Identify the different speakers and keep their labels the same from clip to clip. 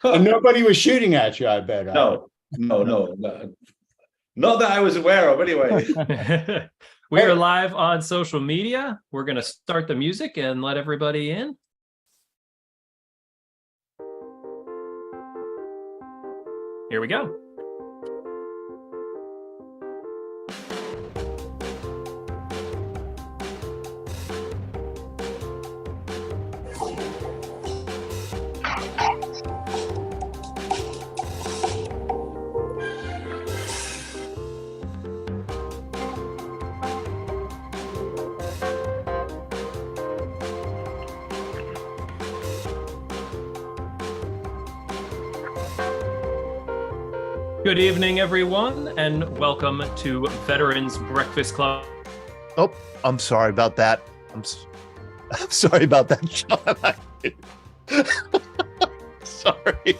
Speaker 1: And nobody was shooting at you, I bet.
Speaker 2: No. Not that I was aware of, anyway.
Speaker 3: We are live on social media. We're going to start the music and let everybody in. Here we go. Good evening, everyone, and welcome to Veterans Breakfast Club.
Speaker 4: Oh, I'm sorry about that. I'm sorry about that, Sean. Sorry.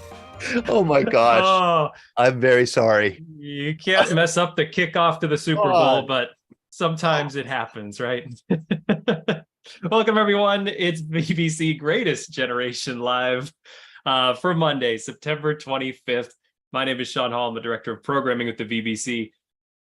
Speaker 4: Oh my gosh.
Speaker 3: Oh,
Speaker 4: I'm very sorry.
Speaker 3: you can't mess up the kickoff to the Super Bowl, but sometimes it happens, right? Welcome, everyone. It's BBC Greatest Generation Live for Monday, September 25th. My name is Sean Hall. I'm the Director of Programming with the BBC.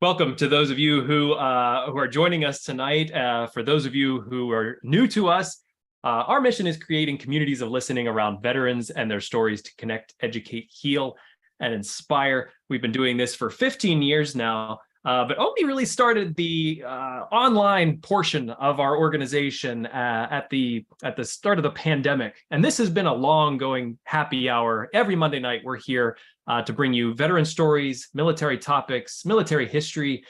Speaker 3: Welcome to those of you who are joining us tonight. For those of you who are new to us, our mission is creating communities of listening around veterans and their stories to connect, educate, heal, and inspire. We've been doing this for 15 years now, but only really started the online portion of our organization at the start of the pandemic. And this has been a long-going happy hour. Every Monday night, we're here to bring you veteran stories, military topics, military history.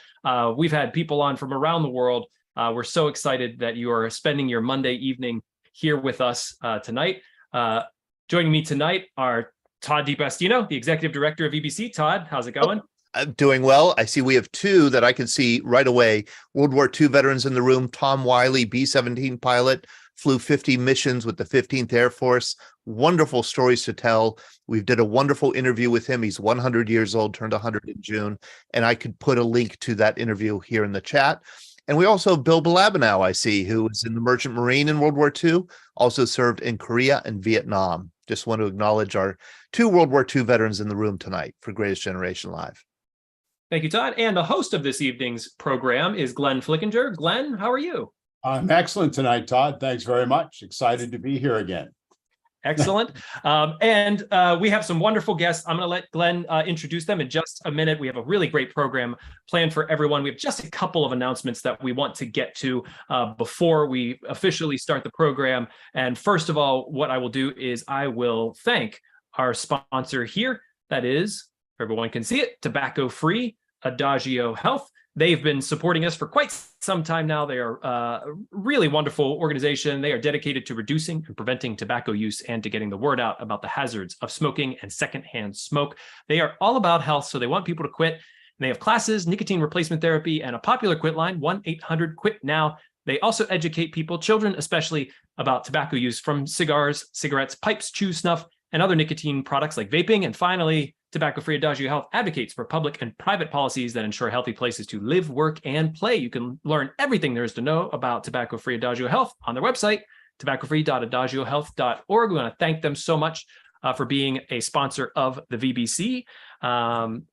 Speaker 3: We've had people on from around the world. We're so excited that you are spending your Monday evening here with us tonight. Joining me tonight are Todd DiPastino, the Executive Director of VBC. Todd, how's it going?
Speaker 4: I'm doing well. I see we have two that I can see right away. World War II veterans in the room. Tom Wiley, B-17 pilot, flew 50 missions with the 15th Air Force. Wonderful stories to tell. We did a wonderful interview with him. He's 100 years old, turned 100 in June. And I could put a link to that interview here in the chat. And we also have Bill Balabanow, I see, who was in the Merchant Marine in World War II, also served in Korea and Vietnam. Just want to acknowledge our two World War II veterans in the room tonight for Greatest Generation Live.
Speaker 3: Thank you, Todd. And the host of this evening's program is Glenn Flickinger. Glenn, how are you?
Speaker 1: I'm excellent tonight, Todd. Thanks very much. Excited to be here again.
Speaker 3: Excellent. And we have some wonderful guests. I'm going to let Glenn introduce them in just a minute. We have a really great program planned for everyone. We have just a couple of announcements that we want to get to before we officially start the program. And first of all, what I will do is I will thank our sponsor here. That is, everyone can see it, tobacco-free Adagio Health. They've been supporting us for quite some time now. They are a really wonderful organization. They are dedicated to reducing and preventing tobacco use and to getting the word out about the hazards of smoking and secondhand smoke. They are all about health, so they want people to quit. They have classes, nicotine replacement therapy, and a popular quit line, 1-800-QUIT-NOW. They also educate people, children especially, about tobacco use from cigars, cigarettes, pipes, chew, snuff, and other nicotine products like vaping. And finally, Tobacco-Free Adagio Health advocates for public and private policies that ensure healthy places to live, work, and play. You can learn everything there is to know about Tobacco-Free Adagio Health on their website, tobaccofree.adagiohealth.org. We want to thank them so much for being a sponsor of the VBC.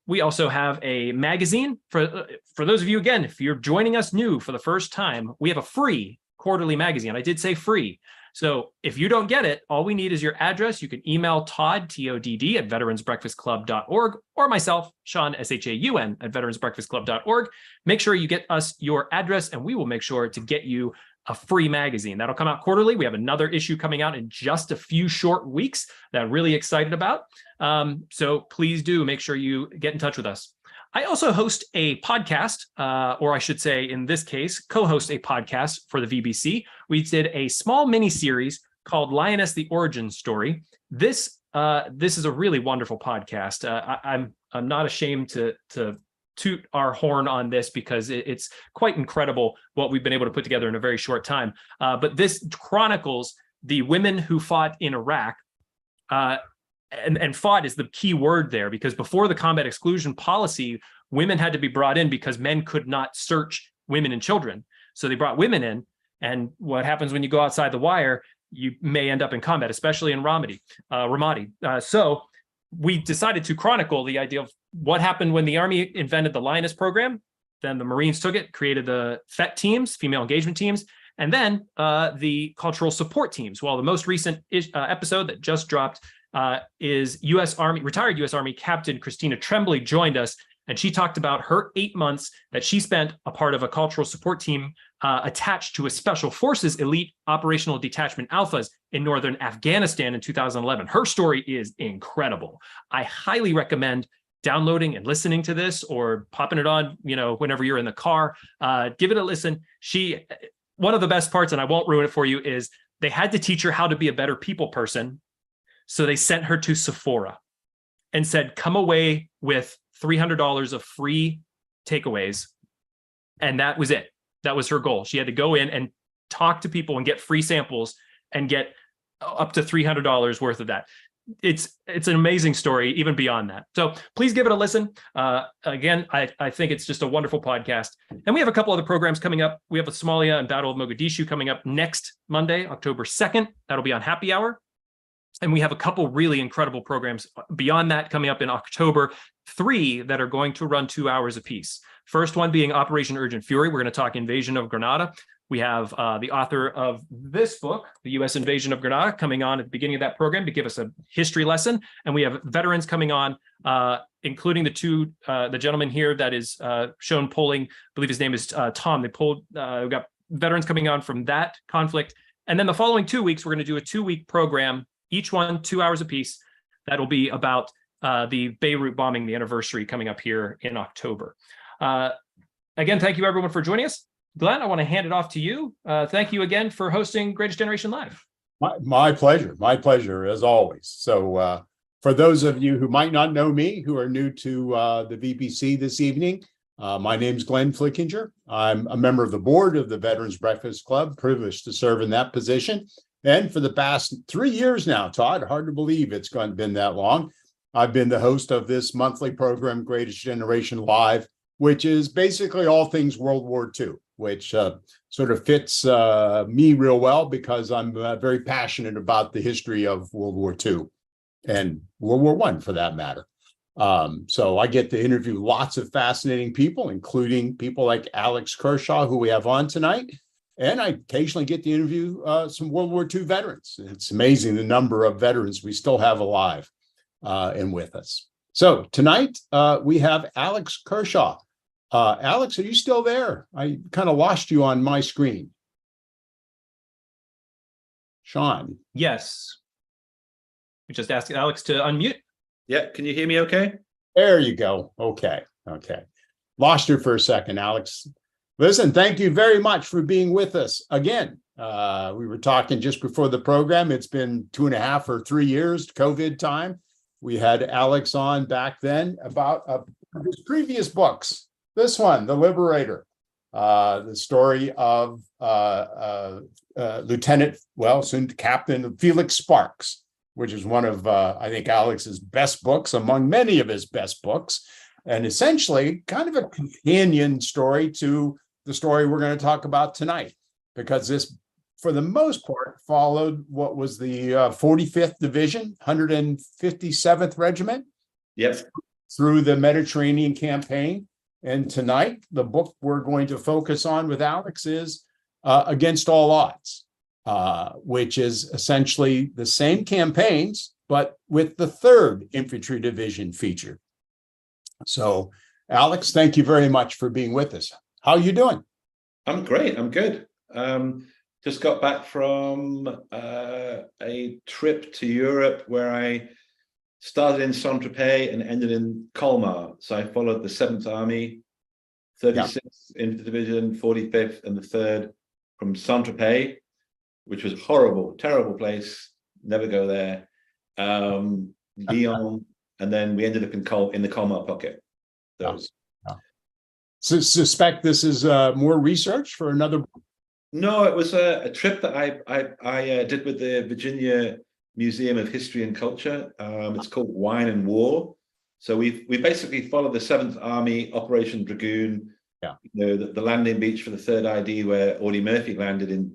Speaker 3: We also have a magazine. For those of you, again, if you're joining us new for the first time, we have a free quarterly magazine. I did say free. So if you don't get it, all we need is your address. You can email Todd, T-O-D-D, at veteransbreakfastclub.org, or myself, Sean, S-H-A-U-N, at veteransbreakfastclub.org. Make sure you get us your address, and we will make sure to get you a free magazine. That'll come out quarterly. We have another issue coming out in just a few short weeks that I'm really excited about. So please do make sure you get in touch with us. I also host a podcast, or I should say, in this case, co-host a podcast for the VBC. We did a small mini-series called Lioness: The Origin Story. This is a really wonderful podcast. I'm not ashamed to toot our horn on this because it's quite incredible what we've been able to put together in a very short time. But this chronicles the women who fought in Iraq. And fought is the key word there, because before the combat exclusion policy, women had to be brought in because men could not search women and children. So they brought women in. And what happens when you go outside the wire, you may end up in combat, especially in Ramadi. So we decided to chronicle the idea of what happened when the Army invented the Lioness program. Then the Marines took it, created the FET teams, female engagement teams, and then the cultural support teams. Well, the most recent episode that just dropped is retired U.S. Army Captain Christina Tremblay joined us, and she talked about her 8 months that she spent a part of a cultural support team attached to a Special Forces Elite Operational Detachment Alphas in northern Afghanistan in 2011. Her story is incredible. I highly recommend downloading and listening to this, or popping it on, whenever you're in the car. Give it a listen. One of the best parts, and I won't ruin it for you, is they had to teach her how to be a better people person. So they sent her to Sephora and said, come away with $300 of free takeaways. And that was it. That was her goal. She had to go in and talk to people and get free samples and get up to $300 worth of that. It's an amazing story, even beyond that. So please give it a listen. Again, I think it's just a wonderful podcast. And we have a couple other programs coming up. We have a Somalia and Battle of Mogadishu coming up next Monday, October 2nd. That'll be on Happy Hour. And we have a couple really incredible programs beyond that coming up in October, 3 that are going to run 2 hours apiece. First one being Operation Urgent Fury. We're going to talk Invasion of Grenada. We have the author of this book, The U.S. Invasion of Grenada, coming on at the beginning of that program to give us a history lesson. And we have veterans coming on, including the gentleman here that is shown polling. I believe his name is Tom. We've got veterans coming on from that conflict. And then the following 2 weeks, we're going to do a 2-week program, each one 2 hours apiece. That'll be about the Beirut bombing, the anniversary coming up here in October. Again, thank you everyone for joining us. Glenn, I want to hand it off to you. Thank you again for hosting Greatest Generation Live.
Speaker 1: My pleasure, as always. So for those of you who might not know me, who are new to the VBC this evening, my name's Glenn Flickinger. I'm a member of the board of the Veterans Breakfast Club, privileged to serve in that position. And for the past 3 years now, Todd, hard to believe it's been that long, I've been the host of this monthly program, Greatest Generation Live, which is basically all things World War II, which sort of fits me real well because I'm very passionate about the history of World War II and World War I for that matter. So I get to interview lots of fascinating people, including people like Alex Kershaw, who we have on tonight. And I occasionally get to interview some World War II veterans. It's amazing the number of veterans we still have alive and with us. So tonight we have Alex Kershaw. Alex, are you still there? I kind of lost you on my screen. Sean.
Speaker 3: Yes. We just asked Alex to unmute.
Speaker 2: Yeah, can you hear me okay?
Speaker 1: There you go. Okay. Lost you for a second, Alex. Listen, thank you very much for being with us again. We were talking just before the program. It's been 2.5 or 3 years, COVID time. We had Alex on back then about his previous books. This one, The Liberator, the story of Lieutenant, soon Captain Felix Sparks, which is one of, I think, Alex's best books, among many of his best books, and essentially kind of a companion story to the story we're going to talk about tonight, because this, for the most part, followed what was the 45th Division, 157th Regiment, through the Mediterranean campaign. And tonight, the book we're going to focus on with Alex is Against All Odds, which is essentially the same campaigns, but with the 3rd Infantry Division featured. So, Alex, thank you very much for being with us. How are you doing?
Speaker 2: I'm great. I'm good. Just got back from a trip to Europe where I started in Saint-Tropez and ended in Colmar. So I followed the 7th Army, 36th Infantry Division, 45th, and the 3rd from Saint-Tropez, which was horrible, terrible place. Never go there. Lyon, and then we ended up in the Colmar pocket.
Speaker 1: So suspect this is more research for another book?
Speaker 2: No, it was a trip that I did with the Virginia Museum of History and Culture. It's called Wine and War. So we basically followed the 7th Army, Operation Dragoon. The landing beach for the 3rd ID where Audie Murphy landed in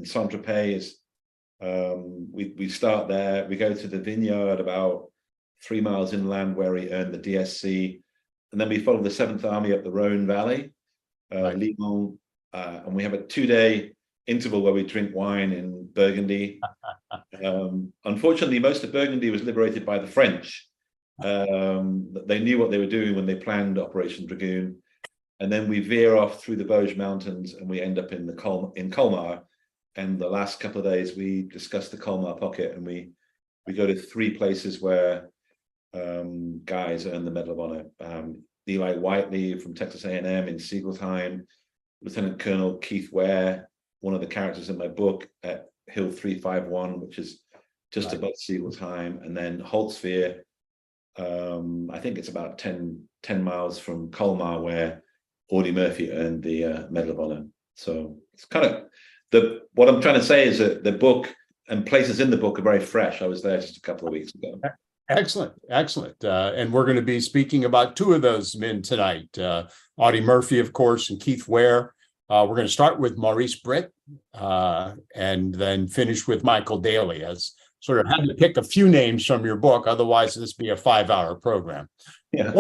Speaker 2: Saint-Tropez. We start there. We go to the vineyard about 3 miles inland where he earned the DSC. And then we followed the 7th Army up the Rhone Valley, Lyon, and we have a 2-day interval where we drink wine in Burgundy. Unfortunately, most of Burgundy was liberated by the French. They knew what they were doing when they planned Operation Dragoon. And then we veer off through the Vosges Mountains and we end up in Colmar. And the last couple of days we discuss the Colmar pocket, and we go to 3 places where guys earn the Medal of Honor. Eli Whiteley from Texas A&M in Siegeltheim, Lieutenant Colonel Keith Ware, one of the characters in my book, at Hill 351, which is just above Siegeltheim, and then Holtzwihr. I think it's about 10 miles from Colmar, where Audie Murphy earned the Medal of Honor. So it's kind of what I'm trying to say is that the book and places in the book are very fresh. I was there just a couple of weeks ago.
Speaker 1: Excellent, excellent. And we're going to be speaking about 2 of those men tonight. Audie Murphy, of course, and Keith Ware. We're going to start with Maurice Britt and then finish with Michael Daly, as sort of had to pick a few names from your book. Otherwise, this would be a 5-hour program.
Speaker 2: Yeah.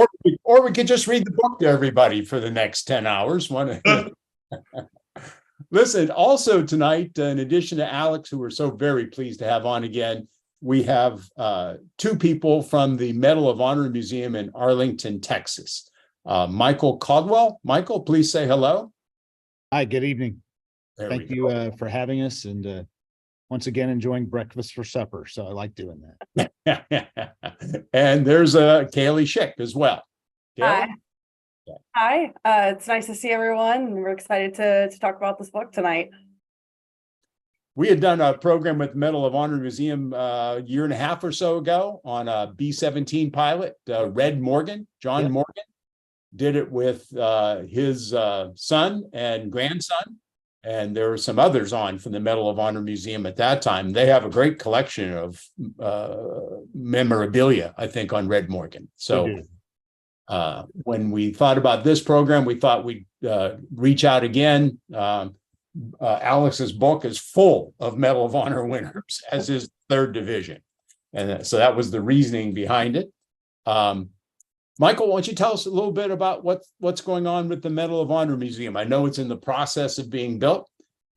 Speaker 1: Or we could just read the book to everybody for the next 10 hours. Listen, also tonight, in addition to Alex, who we're so very pleased to have on again, we have 2 people from the Medal of Honor Museum in Arlington, Texas. Michael Caldwell. Michael, please say hello.
Speaker 5: Hi, good evening.
Speaker 1: Thank
Speaker 5: you for having us, and once again enjoying breakfast for supper. So I like doing
Speaker 1: that. And there's Kaylee Schick as well.
Speaker 6: Kaylee? Hi. It's nice to see everyone, and we're excited to talk about this book tonight.
Speaker 1: We had done a program with Medal of Honor Museum a year and a half or so ago on a B-17 pilot, Red Morgan, John Morgan. Did it with his son and grandson, and there were some others on from the Medal of Honor Museum at that time. They have a great collection of memorabilia, I think, on Red Morgan. So when we thought about this program, we thought we'd reach out again. Alex's book is full of Medal of Honor winners, as is 3rd Division. And so that was the reasoning behind it. Michael, why don't you tell us a little bit about what's going on with the Medal of Honor Museum? I know it's in the process of being built.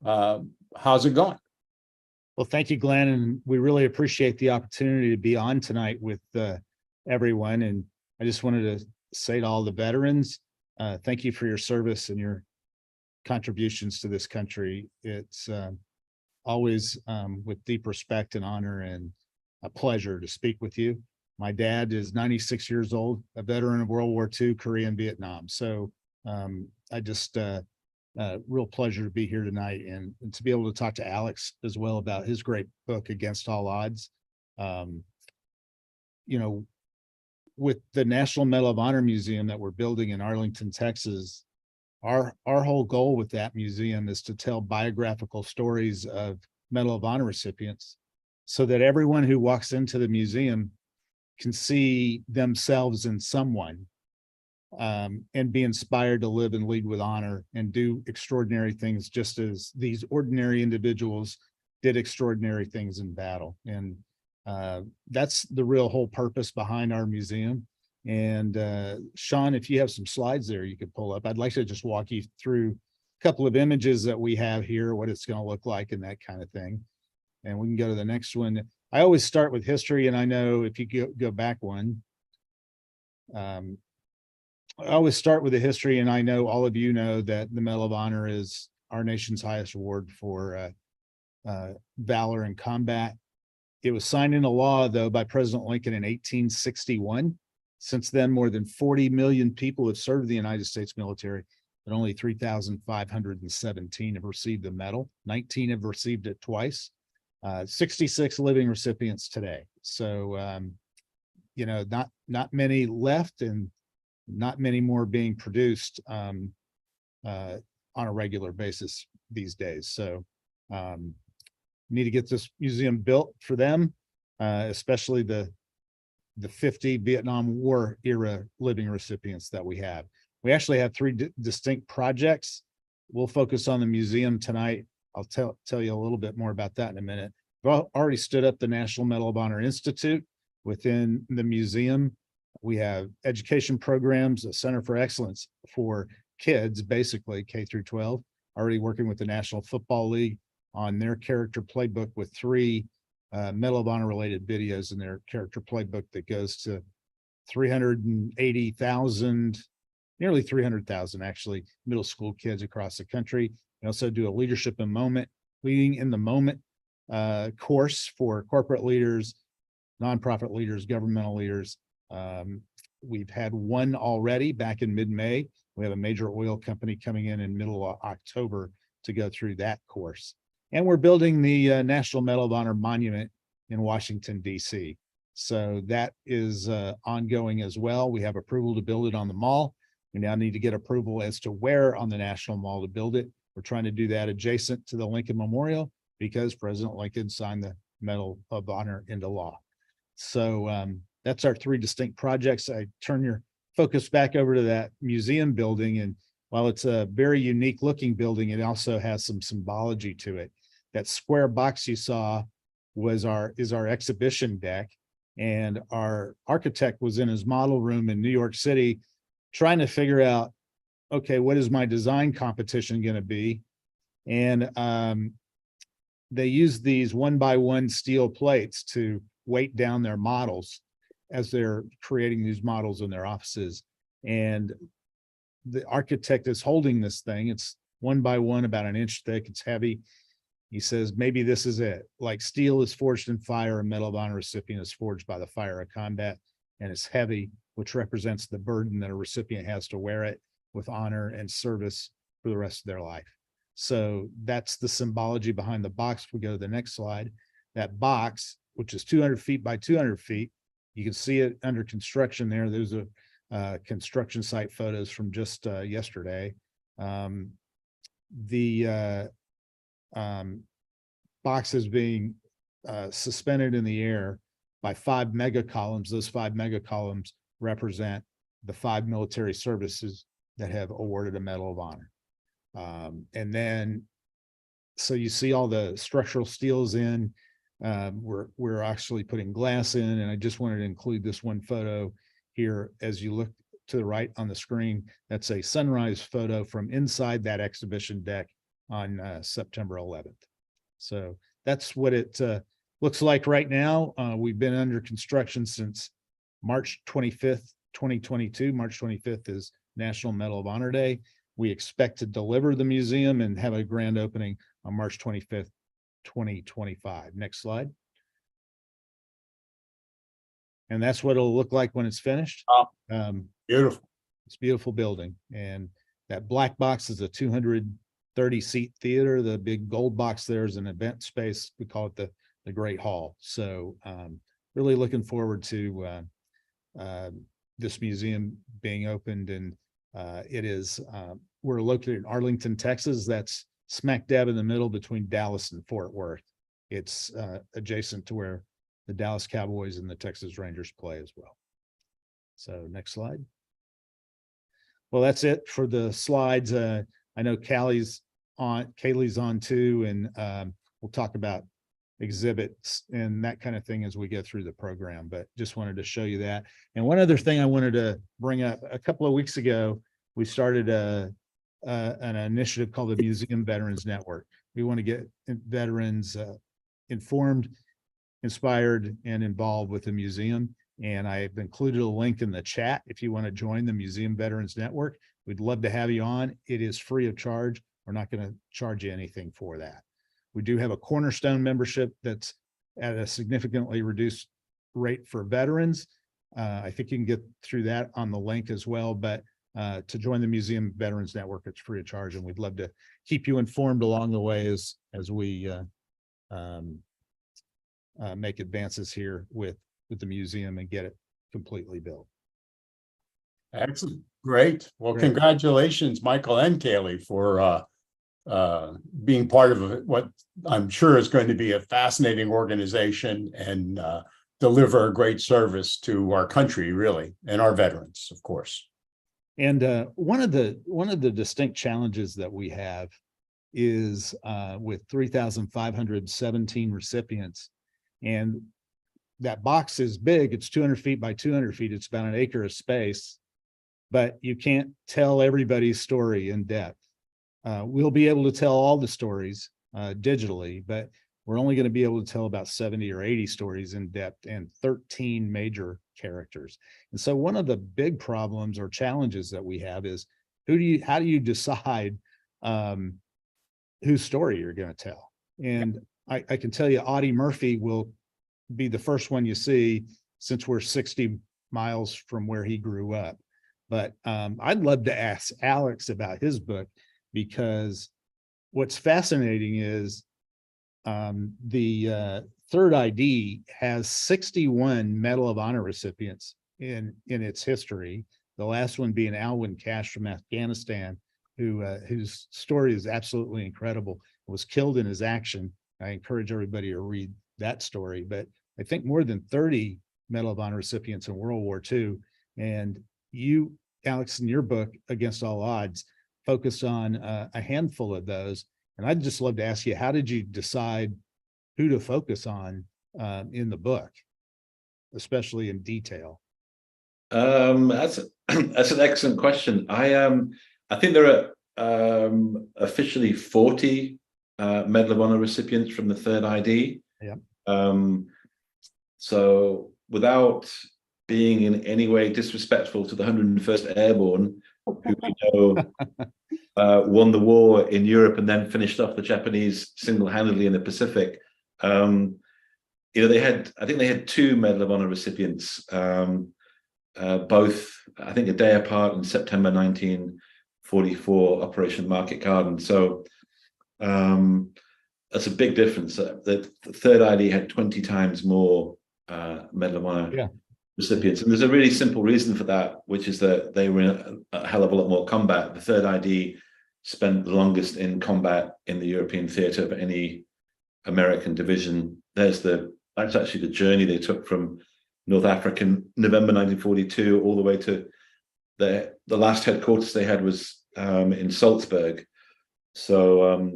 Speaker 1: How's it going?
Speaker 5: Well, thank you, Glenn. And we really appreciate the opportunity to be on tonight with everyone. And I just wanted to say to all the veterans, thank you for your service and your contributions to this country. It's always with deep respect and honor, and a pleasure to speak with you. My dad is 96 years old, a veteran of World War II, Korea and Vietnam. So I just real pleasure to be here tonight and to be able to talk to Alex as well about his great book, Against All Odds. You know, with the National Medal of Honor Museum that we're building in Arlington, Texas, our whole goal with that museum is to tell biographical stories of Medal of Honor recipients, so that everyone who walks into the museum can see themselves in someone, and be inspired to live and lead with honor and do extraordinary things, just as these ordinary individuals did extraordinary things in battle. And that's the real whole purpose behind our museum. And Sean, if you have some slides there you could pull up, I'd like to just walk you through a couple of images that we have here, what it's going to look like and that kind of thing. And we can go to the next one. I always start with history, and I know if you go back one, I always start with the history, and I know all of you know that the Medal of Honor is our nation's highest award for valor in combat. It was signed into law, though, by President Lincoln in 1861. Since then, more than 40 million people have served the United States military, but only 3,517 have received the medal. 19 have received it twice. 66 living recipients today. So, you know, not many left, and not many more being produced on a regular basis these days. So need to get this museum built for them, especially the 50 Vietnam War era living recipients that we have. We actually have 3 distinct projects. We'll focus on the museum tonight. I'll tell you a little bit more about that in a minute. We've already stood up the National Medal of Honor Institute. Within the museum, we have education programs, a Center for Excellence for kids, basically K through 12, already working with the National Football League on their character playbook with 3 Medal of Honor related videos in their character playbook that goes to 380,000, nearly 300,000 actually, middle school kids across the country. We also do a leading in the moment course for corporate leaders, nonprofit leaders, governmental leaders. We've had one already back in mid-May. We have a major oil company coming in middle of October to go through that course. And we're building the National Medal of Honor Monument in Washington, D.C. So that is ongoing as well. We have approval to build it on the mall. We now need to get approval as to where on the National Mall to build it. We're trying to do that adjacent to the Lincoln Memorial because President Lincoln signed the Medal of Honor into law. So that's our 3 distinct projects. I turn your focus back over to that museum building. And while it's a very unique looking building, it also has some symbology to it. That square box you saw is our exhibition deck. And our architect was in his model room in New York City trying to figure out, okay, what is my design competition going to be? And they use these 1x1 steel plates to weight down their models as they're creating these models in their offices. And the architect is holding this thing. It's 1x1, about an inch thick. It's heavy. He says, maybe this is it. Like steel is forged in fire, a Medal of Honor recipient is forged by the fire of combat, and it's heavy, which represents the burden that a recipient has to wear it with honor and service for the rest of their life. So that's the symbology behind the box. If we go to the next slide, that box, which is 200 feet by 200 feet, you can see it under construction there. There's a construction site photos from just yesterday. The box is being suspended in the air by 5 mega columns. Those 5 mega columns represent the 5 military services that have awarded a Medal of Honor. And then, so you see all the structural steels in. We're actually putting glass in, and I just wanted to include this one photo here as you look to the right on the screen. That's a sunrise photo from inside that exhibition deck on September 11th. So that's what it looks like right now. We've been under construction since March 25th, 2022. March 25th is National Medal of Honor Day. We expect to deliver the museum and have a grand opening on March 25th, 2025. Next slide. And that's what it'll look like when it's finished.
Speaker 1: Beautiful.
Speaker 5: It's a beautiful building. And that black box is a 230 seat theater. The big gold box there is an event space. We call it the Great Hall. So really looking forward to this museum being opened. And it is, we're located in Arlington, Texas. That's smack dab in the middle between Dallas and Fort Worth. It's adjacent to where the Dallas Cowboys and the Texas Rangers play as well. So next slide. Well, that's it for the slides. I know Kaylee's on too, and we'll talk about exhibits and that kind of thing as we go through the program, but just wanted to show you that. And one other thing I wanted to bring up, a couple of weeks ago, we started an initiative called the Museum Veterans Network. We want to get veterans informed, inspired, and involved with the museum. And I've included a link in the chat if you want to join the Museum Veterans Network. We'd love to have you on. It is free of charge. We're not going to charge you anything for that. We do have a Cornerstone membership that's at a significantly reduced rate for veterans. I think you can get through that on the link as well, but to join the Museum Veterans Network, it's free of charge, and we'd love to keep you informed along the way as we make advances here with the museum and get it completely built.
Speaker 1: Excellent. Great. Well,
Speaker 5: Great.
Speaker 1: Congratulations, Michael and Kaylee, for being part of what I'm sure is going to be a fascinating organization and deliver a great service to our country, really, and our veterans, of course.
Speaker 5: And one of the distinct challenges that we have is with 3,517 recipients, and that box is big. It's 200 feet by 200 feet. It's about an acre of space, but you can't tell everybody's story in depth. We'll be able to tell all the stories digitally, but we're only going to be able to tell about 70 or 80 stories in depth and 13 major characters. And so one of the big problems or challenges that we have is how do you decide whose story you're going to tell? And I can tell you Audie Murphy will be the first one you see, since we're 60 miles from where he grew up. But I'd love to ask Alex about his book, because what's fascinating is the Third ID has 61 Medal of Honor recipients in its history. The last one being Alwyn Cash from Afghanistan, whose story is absolutely incredible. Was killed in his action. I encourage everybody to read that story. But I think more than 30 Medal of Honor recipients in World War II. And you, Alex, in your book, Against All Odds, focus on a handful of those. And I'd just love to ask you, how did you decide who to focus on in the book, especially in detail?
Speaker 2: That's an excellent question. I think there are officially 40 Medal of Honor recipients from the Third ID.
Speaker 5: Yeah.
Speaker 2: So without being in any way disrespectful to the 101st Airborne, who we know won the war in Europe and then finished off the Japanese single-handedly in the Pacific. You know, I think they had 2 Medal of Honor recipients, both, I think, a day apart in September 1944, Operation Market Garden. So that's a big difference. The Third ID had 20 times more Medal of Honor recipients. And there's a really simple reason for that, which is that they were in a hell of a lot more combat. The Third ID spent the longest in combat in the European theater of any American division. That's actually the journey they took from North Africa in November 1942 all the way to the last headquarters they had was in Salzburg. So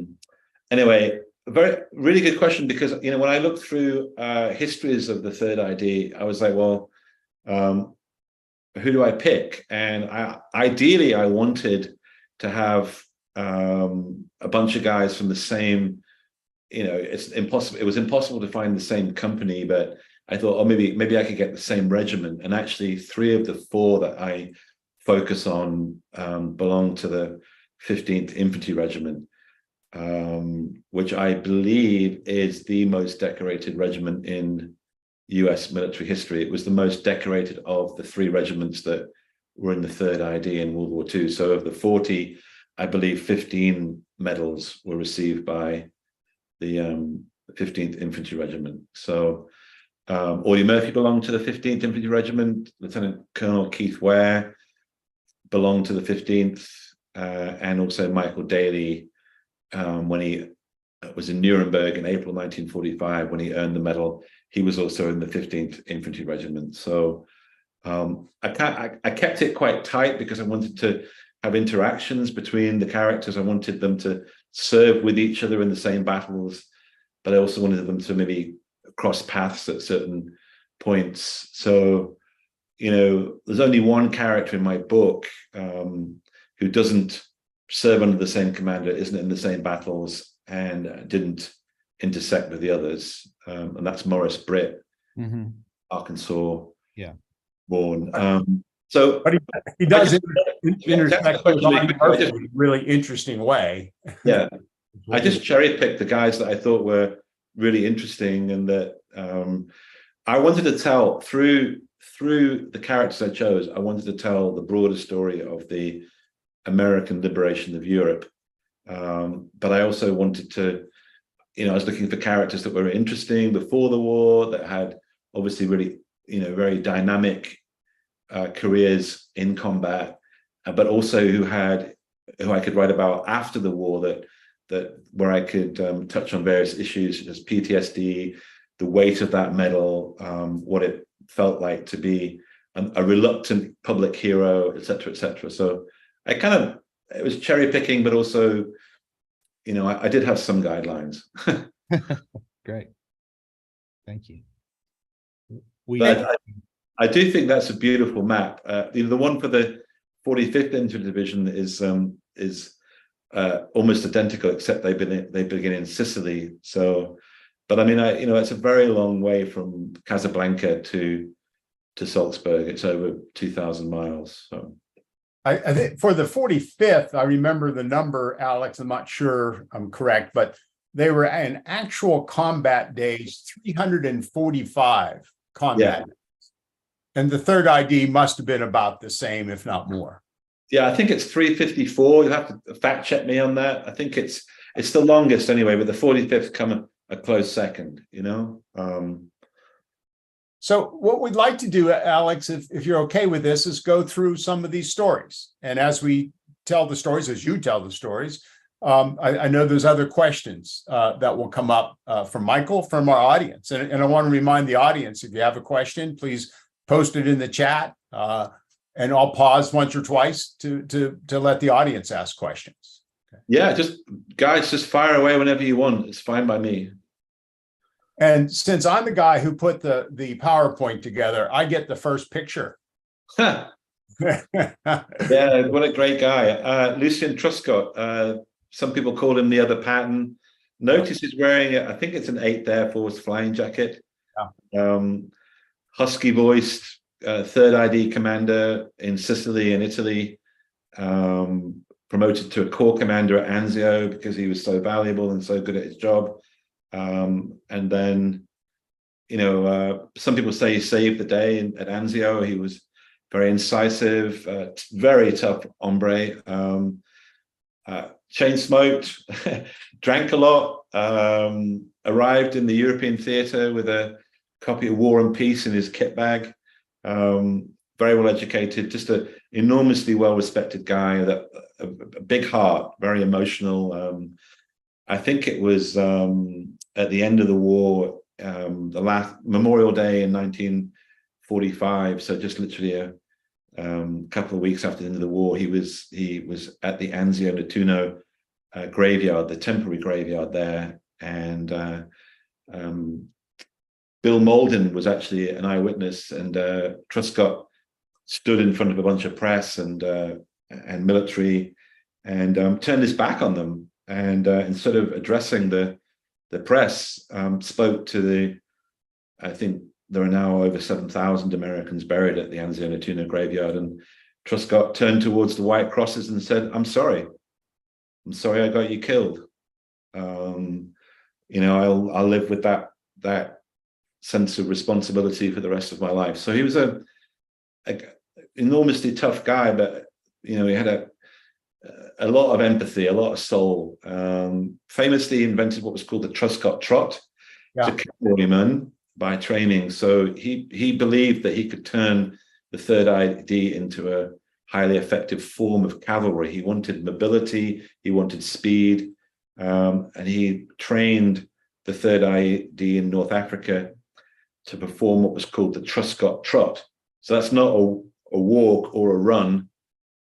Speaker 2: anyway, really good question, because, you know, when I looked through histories of the Third ID, I was like, well, who do I pick? And ideally I wanted to have a bunch of guys from the same, you know, it was impossible to find the same company, but I thought, oh, maybe I could get the same regiment. And actually 3 of the 4 that I focus on belong to the 15th Infantry Regiment, which I believe is the most decorated regiment in US military history. It was the most decorated of the 3 regiments that were in the Third ID in World War II. So of the 40, I believe 15 medals were received by the 15th Infantry Regiment. So Audie Murphy belonged to the 15th Infantry Regiment. Lieutenant Colonel Keith Ware belonged to the 15th, and also Michael Daly, when he was in Nuremberg in April 1945, when he earned the medal, he was also in the 15th Infantry Regiment. So I kept it quite tight because I wanted to have interactions between the characters. I wanted them to serve with each other in the same battles, but I also wanted them to maybe cross paths at certain points. So, you know, there's only one character in my book who doesn't serve under the same commander, isn't in the same battles, and didn't intersect with the others. And that's Maurice Britt, Arkansas born. So
Speaker 1: but he does intersect with Audie Murphy in a really interesting way.
Speaker 2: Yeah. I just cherry picked the guys that I thought were really interesting, and that I wanted to tell through the characters I chose. I wanted to tell the broader story of the American liberation of Europe, but I also wanted to, you know, I was looking for characters that were interesting before the war, that had obviously really, you know, very dynamic careers in combat, but also who I could write about after the war, that where I could touch on various issues such as PTSD, the weight of that medal, what it felt like to be a reluctant public hero, etc., etc. So it was cherry picking, but also, you know, I did have some guidelines.
Speaker 5: Great, thank you.
Speaker 2: But I do think that's a beautiful map. The one for the 45th Infantry Division is almost identical, except they begin in Sicily. So, but I mean, it's a very long way from Casablanca to Salzburg. It's over 2,000 miles. So.
Speaker 1: I think for the 45th, I remember the number, Alex, I'm not sure I'm correct, but they were in actual combat days, 345 combat.
Speaker 2: Yeah.
Speaker 1: And the third ID must have been about the same, if not more.
Speaker 2: Yeah, I think it's 354. You'll have to fact check me on that. I think it's the longest anyway, but the 45th come a close second,
Speaker 1: So what we'd like to do, Alex, if you're okay with this, is go through some of these stories. And as we tell the stories, as you tell the stories, I know there's other questions that will come up from Michael, from our audience. And I want to remind the audience, if you have a question, please post it in the chat. And I'll pause once or twice to let the audience ask questions. Okay.
Speaker 2: Yeah, guys, just fire away whenever you want. It's fine by me.
Speaker 1: And since I'm the guy who put the PowerPoint together, I get the first picture.
Speaker 2: Yeah, what a great guy. Lucien Truscott. Some people call him the other Patton. Notice he's wearing, I think it's an 8th Air Force flying jacket. Yeah. Husky voiced, third ID commander in Sicily and Italy. Promoted to a corps commander at Anzio because he was so valuable and so good at his job. And then, some people say he saved the day at Anzio. He was very incisive, very tough hombre, chain smoked, drank a lot, arrived in the European theater with a copy of War and Peace in his kit bag, very well educated, just an enormously well-respected guy, that a big heart, very emotional. I think it was at the end of the war, the last Memorial Day in 1945. So just literally a couple of weeks after the end of the war, he was at the Anzio Nettuno graveyard, the temporary graveyard there, and Bill Malden was actually an eyewitness, and Truscott stood in front of a bunch of press and military, and turned his back on them. And instead of addressing the press, spoke to I think there are now over 7,000 Americans buried at the Anzio Nettuno graveyard. And Truscott turned towards the white crosses and said, I'm sorry I got you killed. I'll live with that sense of responsibility for the rest of my life. So he was a enormously tough guy, but he had a lot of empathy, a lot of soul. Famously invented what was called the Truscott Trot. Yeah. To cavalryman by training. So he believed that he could turn the third ID into a highly effective form of cavalry. He wanted mobility, he wanted speed, and he trained the third ID in North Africa to perform what was called the Truscott Trot. So that's not a walk or a run.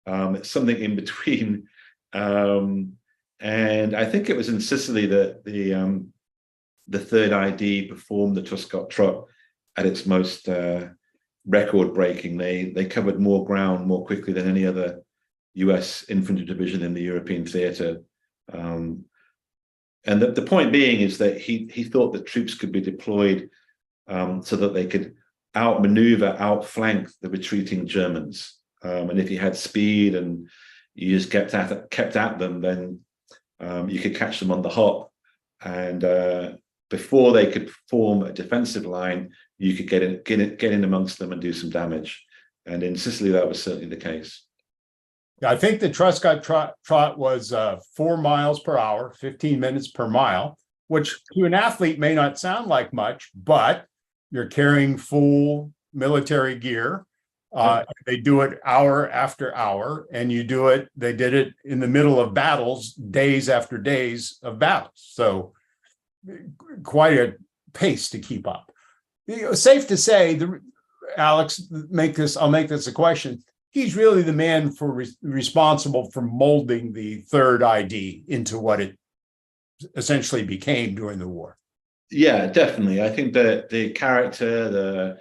Speaker 2: It's something in between. And I think it was in Sicily that the third ID performed the Truscott Trot at its most record-breaking. They covered more ground more quickly than any other US infantry division in the European theater. And the point being is that he thought that troops could be deployed so that they could outmaneuver, outflank the retreating Germans. And if you had speed and you just kept at them, then you could catch them on the hop. And before they could form a defensive line, you could get in amongst them and do some damage. And in Sicily, that was certainly the case.
Speaker 1: Yeah, I think the Truscott Trot was 4 miles per hour, 15 minutes per mile, which to an athlete may not sound like much, but you're carrying full military gear. They do it hour after hour, and they did it in the middle of battles, days after days of battles. So quite a pace to keep up. Safe to say, Alex, I'll make this a question. He's really the man responsible for molding the third ID into what it essentially became during the war.
Speaker 2: Yeah, definitely. I think that the character,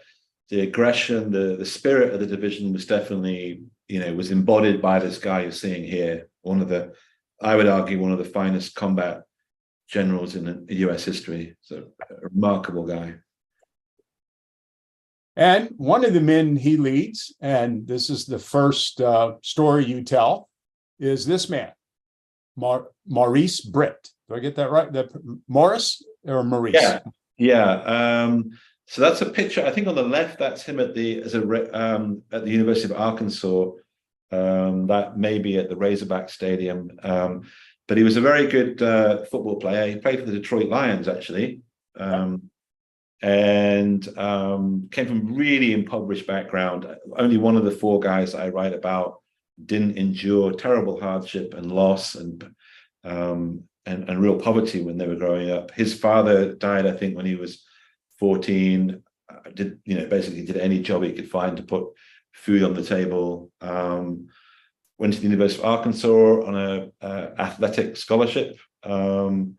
Speaker 2: the aggression, the spirit of the division was definitely, was embodied by this guy you're seeing here. I would argue, one of the finest combat generals in US history. So a remarkable guy.
Speaker 1: And one of the men he leads, and this is the first story you tell, is this man, Maurice Britt. Do I get that right? Maurice or Maurice?
Speaker 2: Yeah. So that's a picture. I think on the left, that's him at the University of Arkansas. That may be at the Razorback Stadium. But he was a very good football player. He played for the Detroit Lions, actually. And came from really impoverished background. Only one of the four guys I write about didn't endure terrible hardship and loss and real poverty when they were growing up. His father died, I think, when he was 14. Basically did any job he could find to put food on the table. Went to the University of Arkansas on a athletic scholarship, and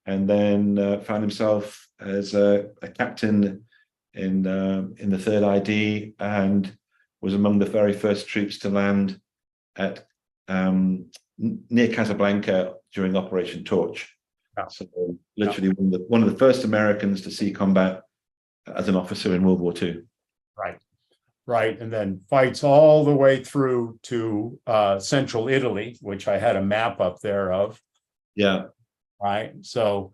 Speaker 2: then found himself as a captain in the 3rd ID, and was among the very first troops to land at near Casablanca during Operation Torch. So literally one of the first Americans to see combat as an officer in World War II.
Speaker 1: Right. And then fights all the way through to central Italy, which I had a map up there of.
Speaker 2: Yeah.
Speaker 1: Right. So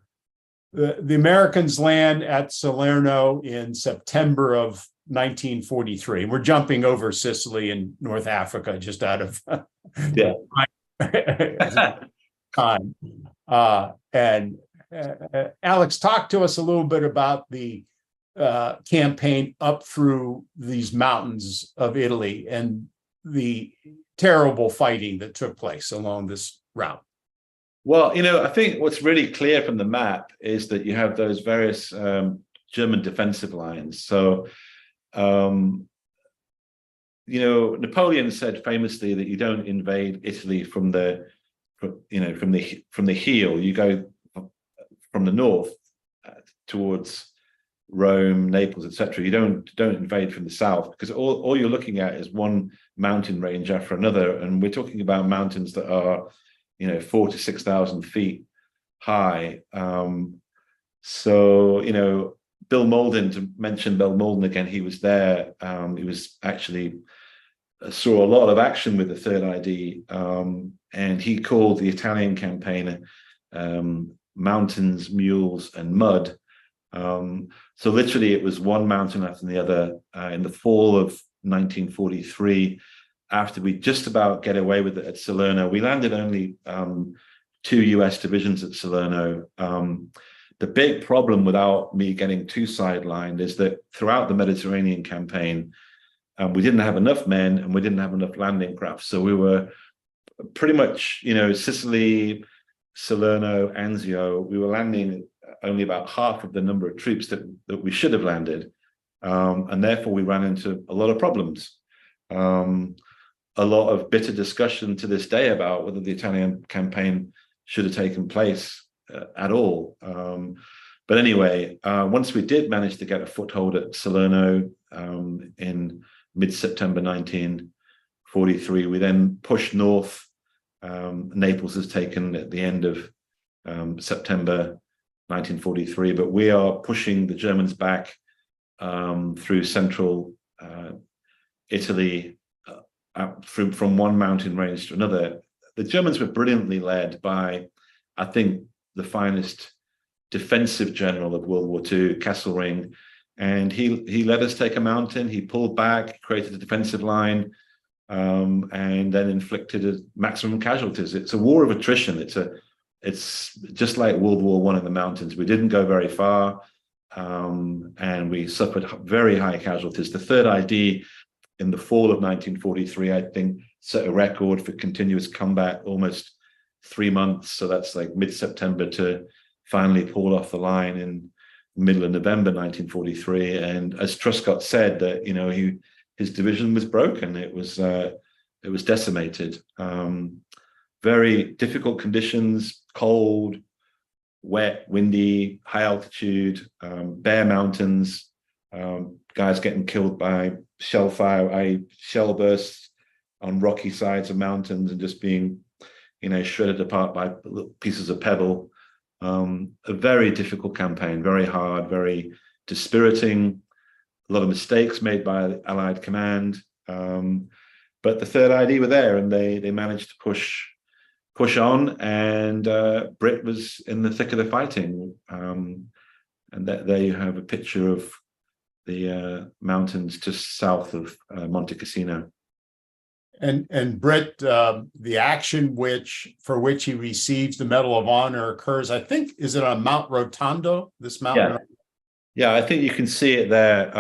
Speaker 1: the Americans land at Salerno in September of 1943. We're jumping over Sicily and North Africa just out of time. And Alex, talk to us a little bit about the campaign up through these mountains of Italy and the terrible fighting that took place along this route.
Speaker 2: Well, I think what's really clear from the map is that you have those various German defensive lines. So, Napoleon said famously that you don't invade Italy from the heel. You go from the north towards Rome, Naples, etc. You don't invade from the south, because all you're looking at is one mountain range after another, and we're talking about mountains that are 4,000 to 6,000 feet high. So Bill Malden, to mention Bill Malden again, he was there. He was actually saw a lot of action with the 3rd ID, and he called the Italian campaign Mountains, Mules, and Mud. So literally it was one mountain after the other. In the fall of 1943, after we just about get away with it at Salerno, we landed only 2 US divisions at Salerno. The big problem, without me getting too sidelined, is that throughout the Mediterranean campaign, we didn't have enough men and we didn't have enough landing craft. So we were pretty much, Sicily, Salerno, Anzio, we were landing only about half of the number of troops that we should have landed. And therefore we ran into a lot of problems. A lot of bitter discussion to this day about whether the Italian campaign should have taken place at all. But anyway, once we did manage to get a foothold at Salerno in mid-September 1943, we then pushed north. Naples is taken at the end of September 1943, but we are pushing the Germans back through central Italy, from one mountain range to another. The Germans were brilliantly led by, I think, the finest defensive general of World War II, Kesselring, and he let us take a mountain. He pulled back, created a defensive line, and then inflicted maximum casualties. It's a war of attrition. It's just like World War I in the mountains. We didn't go very far, and we suffered very high casualties. The 3rd ID in the fall of 1943, I think, set a record for continuous combat, almost 3 months. So that's like mid-September to finally pull off the line in the middle of November 1943. And as Truscott said, that his division was broken. It was decimated. Very difficult conditions: cold, wet, windy, high altitude, bare mountains. guys getting killed by shell fire, shell bursts on rocky sides of mountains and just being, shredded apart by pieces of pebble. A very difficult campaign, very hard, very dispiriting. A lot of mistakes made by the Allied command. But the Third ID were there, and they managed to push on, and Britt was in the thick of the fighting. And there you have a picture of the mountains just south of Monte Cassino.
Speaker 1: And Britt, the action for which he receives the Medal of Honor occurs, I think, is it on Mount Rotondo? This mountain?
Speaker 2: Yeah, I think you can see it there.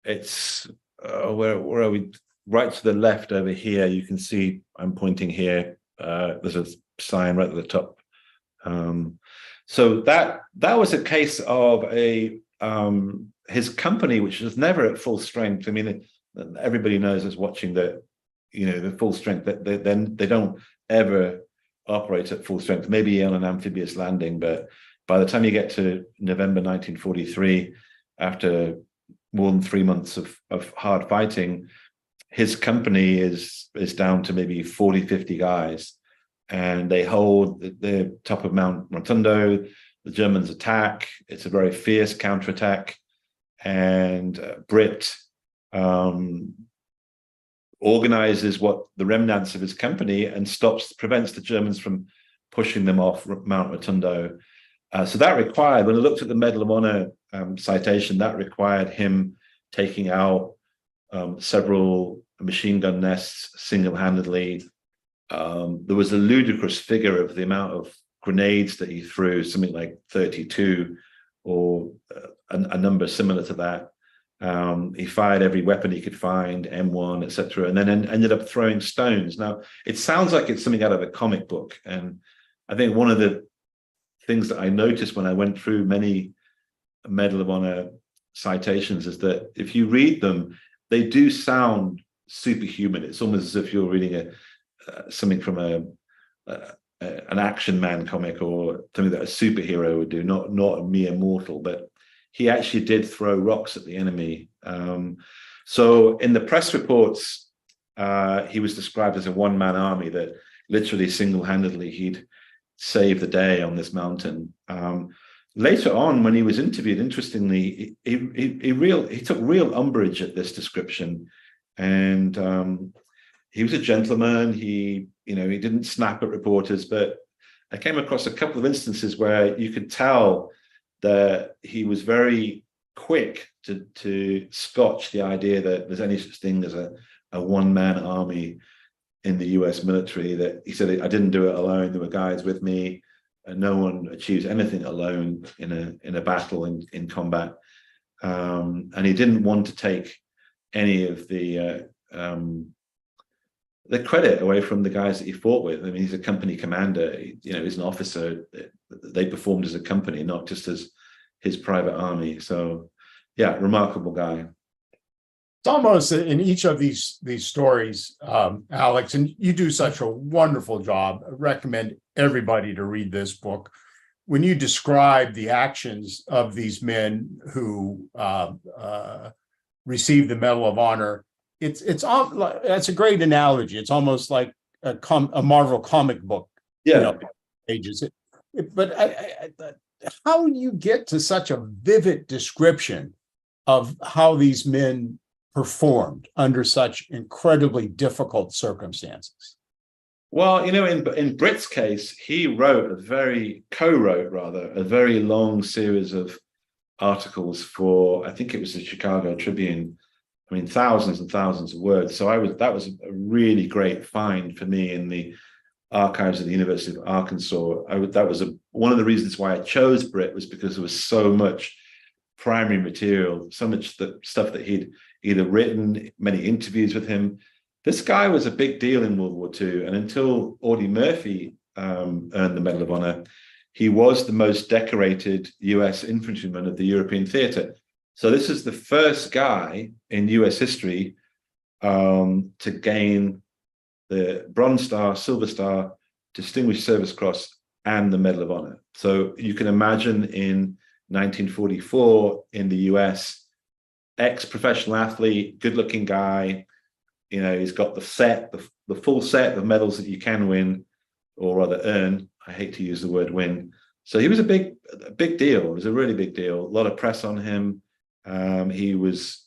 Speaker 2: It's where are we? Right to the left over here. You can see I'm pointing here. There's a sign right at the top. So that was a case of his company, which was never at full strength. I mean, everybody knows is watching that, the full strength, that they don't ever operate at full strength, maybe on an amphibious landing. But by the time you get to November 1943, after more than 3 months of hard fighting, his company is down to maybe 40, 50 guys. And they hold the top of Mount Rotondo. The Germans attack. It's a very fierce counterattack. And Britt organizes what the remnants of his company and prevents the Germans from pushing them off Mount Rotondo. So that required, when I looked at the Medal of Honor citation, that required him taking out several machine gun nests single-handedly. There was a ludicrous figure of the amount of grenades that he threw, something like 32 or a number similar to that. He fired every weapon he could find, M1, etc., and then ended up throwing stones. Now, it sounds like it's something out of a comic book, and I think one of the things that I noticed when I went through many Medal of Honor citations is that if you read them, they do sound superhuman. It's almost as if you're reading something from an Action Man comic or something that a superhero would do, not a mere mortal. But he actually did throw rocks at the enemy. So in the press reports, he was described as a one-man army that literally single-handedly he'd save the day on this mountain. Later on, when he was interviewed, interestingly, he took real umbrage at this description, and he was a gentleman. He didn't snap at reporters, but I came across a couple of instances where you could tell that he was very quick to scotch the idea that there's any such thing as a one-man army in the US military. That he said, I didn't do it alone. There were guys with me, and no one achieves anything alone in a battle, in combat. And he didn't want to take any of the credit away from the guys that he fought with. I mean, he's a company commander. He's an officer. They performed as a company, not just as his private army. So, yeah, remarkable guy.
Speaker 1: It's almost in each of these stories, Alex, and you do such a wonderful job. I recommend everybody to read this book. When you describe the actions of these men who received the Medal of Honor, that's a great analogy. It's almost like a Marvel comic book.
Speaker 2: Yeah,
Speaker 1: pages. But how do you get to such a vivid description of how these men performed under such incredibly difficult circumstances?
Speaker 2: Well, in Britt's case, he co-wrote a very long series of articles for, I think it was the Chicago Tribune. I mean, thousands and thousands of words. So that was a really great find for me in the archives of the University of Arkansas. That was one of the reasons why I chose Britt, was because there was so much primary material, so much stuff that he'd either written, many interviews with him. This guy was a big deal in World War II, and until Audie Murphy earned the Medal of Honor, he was the most decorated US infantryman of the European theater. So this is the first guy in US history to gain the Bronze Star, Silver Star, Distinguished Service Cross, and the Medal of Honor. So you can imagine in 1944 in the US. Ex-professional athlete, good-looking guy. You know, he's got the full set of medals that you can win, or rather earn. I hate to use the word win. So he was a big deal. It was a really big deal. A lot of press on him. He was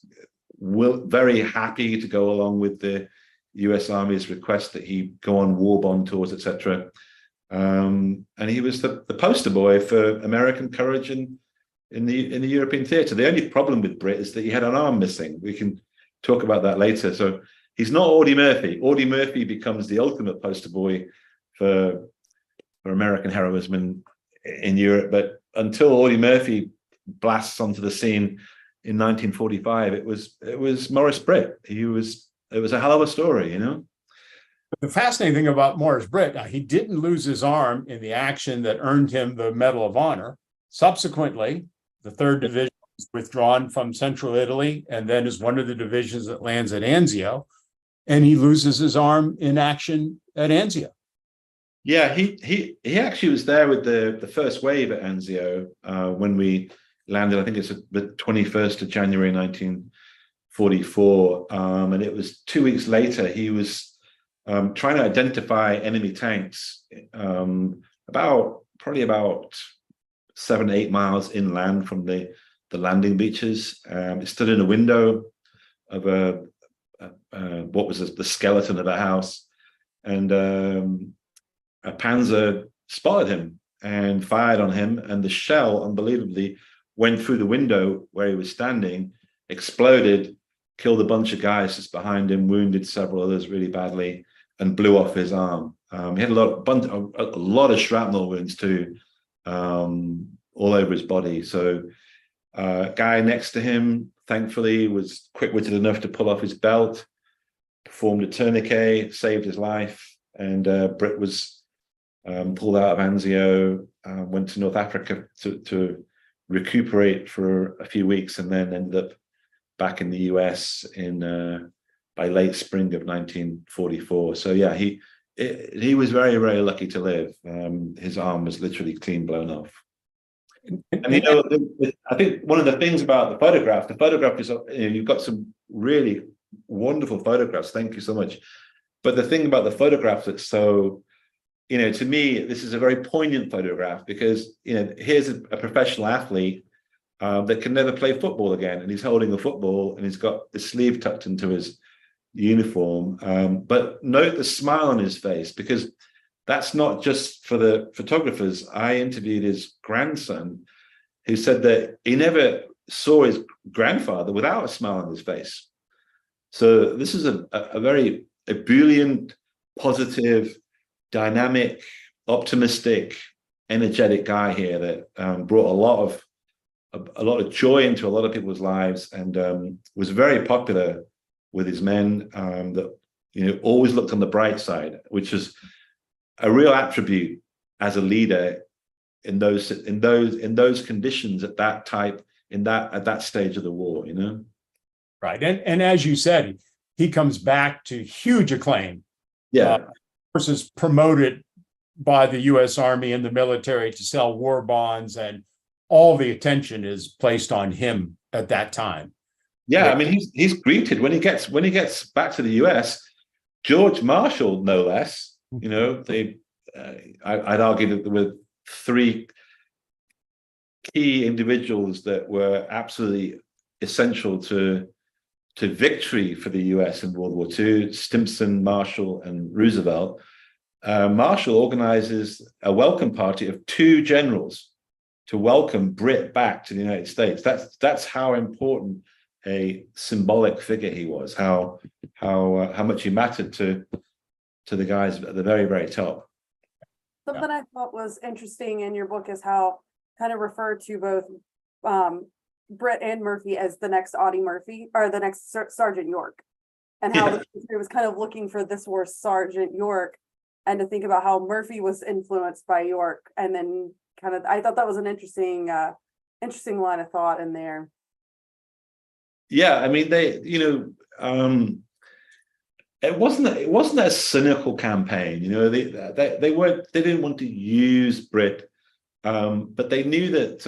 Speaker 2: very happy to go along with the US Army's request that he go on war bond tours, etc. And he was the poster boy for American courage in the European theatre. The only problem with Britt is that he had an arm missing. We can talk about that later. So he's not Audie Murphy. Audie Murphy becomes the ultimate poster boy for American heroism in Europe. But until Audie Murphy blasts onto the scene in 1945, it was Maurice Britt. It was a hell of a story, you know.
Speaker 1: The fascinating thing about Maurice Britt, he didn't lose his arm in the action that earned him the Medal of Honor. Subsequently, the 3rd Division was withdrawn from central Italy and then is one of the divisions that lands at Anzio, and he loses his arm in action at Anzio.
Speaker 2: Yeah, he actually was there with the first wave at Anzio when we landed. I think it's the 21st of January 1944, and it was 2 weeks later. He was trying to identify enemy tanks probably about 7-8 miles inland from the landing beaches. It stood in a window of what was the skeleton of a house, and a Panzer spotted him and fired on him, and the shell unbelievably went through the window where he was standing, exploded, killed a bunch of guys just behind him, wounded several others really badly, and blew off his arm. He had a lot of shrapnel wounds too, all over his body. So guy next to him, thankfully, was quick-witted enough to pull off his belt, performed a tourniquet, saved his life, and Britt was pulled out of Anzio, went to North Africa to recuperate for a few weeks, and then ended up back in the US by late spring of 1944. So yeah, he was very, very lucky to live. His arm was literally clean blown off. And you know, I think one of the things about the photograph is, you know, you've got some really wonderful photographs. Thank you so much. But the thing about the photograph that's so, you know, to me, this is a very poignant photograph because, you know, here's a professional athlete that can never play football again, and he's holding a football and he's got the sleeve tucked into his uniform. But note the smile on his face, because that's not just for the photographers. I interviewed his grandson, who said that he never saw his grandfather without a smile on his face. So this is a very ebullient, positive, dynamic, optimistic, energetic guy here that brought a lot of joy into a lot of people's lives, and was very popular with his men. That, you know, always looked on the bright side, which is a real attribute as a leader in those conditions at that stage of the war, you know.
Speaker 1: Right, and as you said, he comes back to huge acclaim.
Speaker 2: Yeah,
Speaker 1: versus promoted by the U.S. Army and the military to sell war bonds, and all the attention is placed on him at that time.
Speaker 2: Yeah, I mean, he's greeted when he gets back to the U.S. George Marshall, no less. You know, I'd argue that there were 3 key individuals that were absolutely essential to victory for the US in World War II: Stimson, Marshall, and Roosevelt. Marshall organizes a welcome party of 2 generals to welcome Britt back to the United States. That's how important a symbolic figure he was, how much he mattered to the guys at the very, very top.
Speaker 6: Something I thought was interesting in your book is how kind of referred to both Britt and Murphy as the next Audie Murphy, or the next Sergeant York, and how the country was kind of looking for this war Sergeant York, and to think about how Murphy was influenced by York, and then kind of, I thought that was an interesting line of thought in there. Yeah,
Speaker 2: I mean, they, you know, it wasn't a cynical campaign. You know, they didn't want to use Britt, but they knew that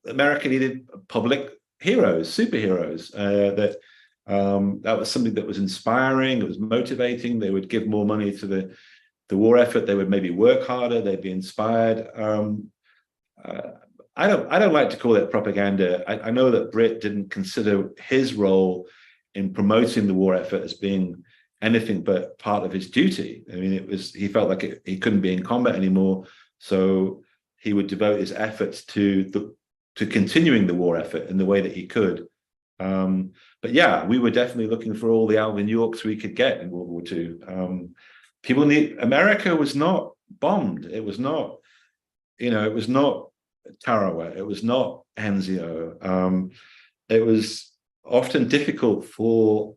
Speaker 2: America needed public heroes, superheroes. That was something that was inspiring. It was motivating. They would give more money to the war effort. They would maybe work harder. They'd be inspired. I don't like to call it propaganda. I know that Britt didn't consider his role in promoting the war effort as being anything but part of his duty. I mean, he felt like he couldn't be in combat anymore, so he would devote his efforts to continuing the war effort in the way that he could. But yeah, we were definitely looking for all the Alvin Yorks we could get in World War II. America was not bombed. It was not, it was not Tarawa. It was not Anzio. It was often difficult for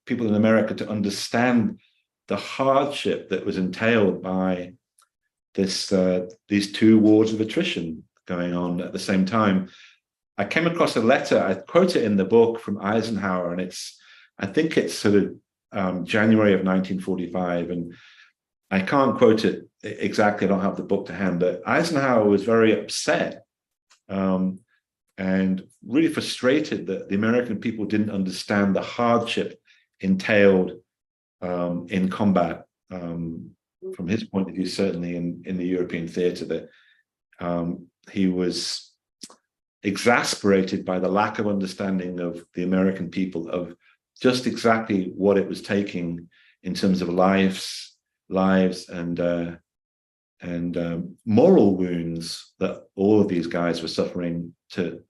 Speaker 2: people in America to understand the hardship that was entailed by these two wars of attrition going on at the same time. I came across a letter, I quote it in the book, from Eisenhower, and I think it's sort of January of 1945, and I can't quote it exactly, I don't have the book to hand, but Eisenhower was very upset and really frustrated that the American people didn't understand the hardship entailed in combat, from his point of view, certainly in the European theater, that he was exasperated by the lack of understanding of the American people of just exactly what it was taking in terms of lives and moral wounds that all of these guys were suffering to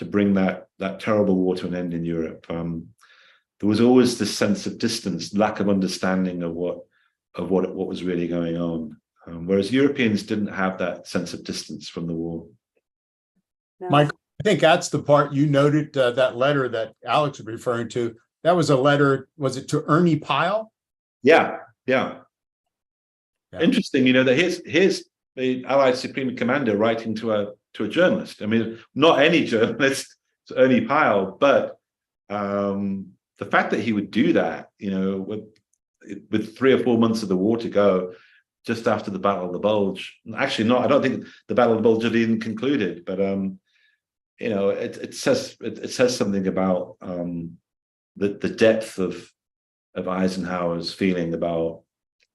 Speaker 2: bring that terrible war to an end in Europe. There was always this sense of distance, lack of understanding of what was really going on, whereas Europeans didn't have that sense of distance from the war.
Speaker 6: No.
Speaker 1: Mike, I think that's the part you noted, that letter that Alex was referring to. That was a letter, was it to Ernie Pyle?
Speaker 2: Yeah. Interesting, that here's the Allied Supreme Commander writing to a journalist. I mean, not any journalist, it's Ernie Pyle, but the fact that he would do that, with 3 or 4 months of the war to go, just after the Battle of the Bulge. Actually, I don't think the Battle of the Bulge had even concluded, but it says something about the depth of Eisenhower's feeling about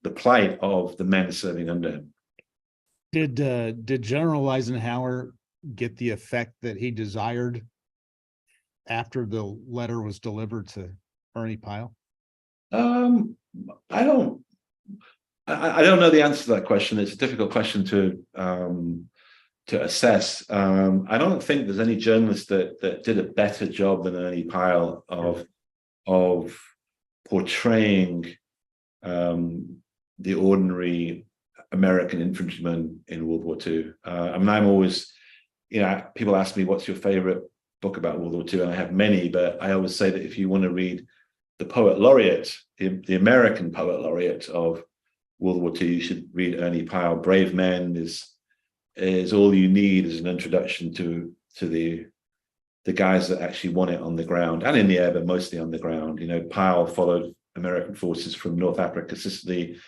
Speaker 2: the plight of the men serving under him.
Speaker 5: Did General Eisenhower get the effect that he desired after the letter was delivered to Ernie Pyle?
Speaker 2: I don't know the answer to that question. It's a difficult question to assess. I don't think there's any journalist that did a better job than Ernie Pyle of portraying the ordinary American infantryman in World War II. I'm always, people ask me, what's your favorite book about World War II? And I have many, but I always say that if you want to read the poet laureate, the American poet laureate of World War II, you should read Ernie Pyle. Brave Men is all you need as an introduction to the guys that actually won it on the ground and in the air, but mostly on the ground. Pyle followed American forces from North Africa, Sicily.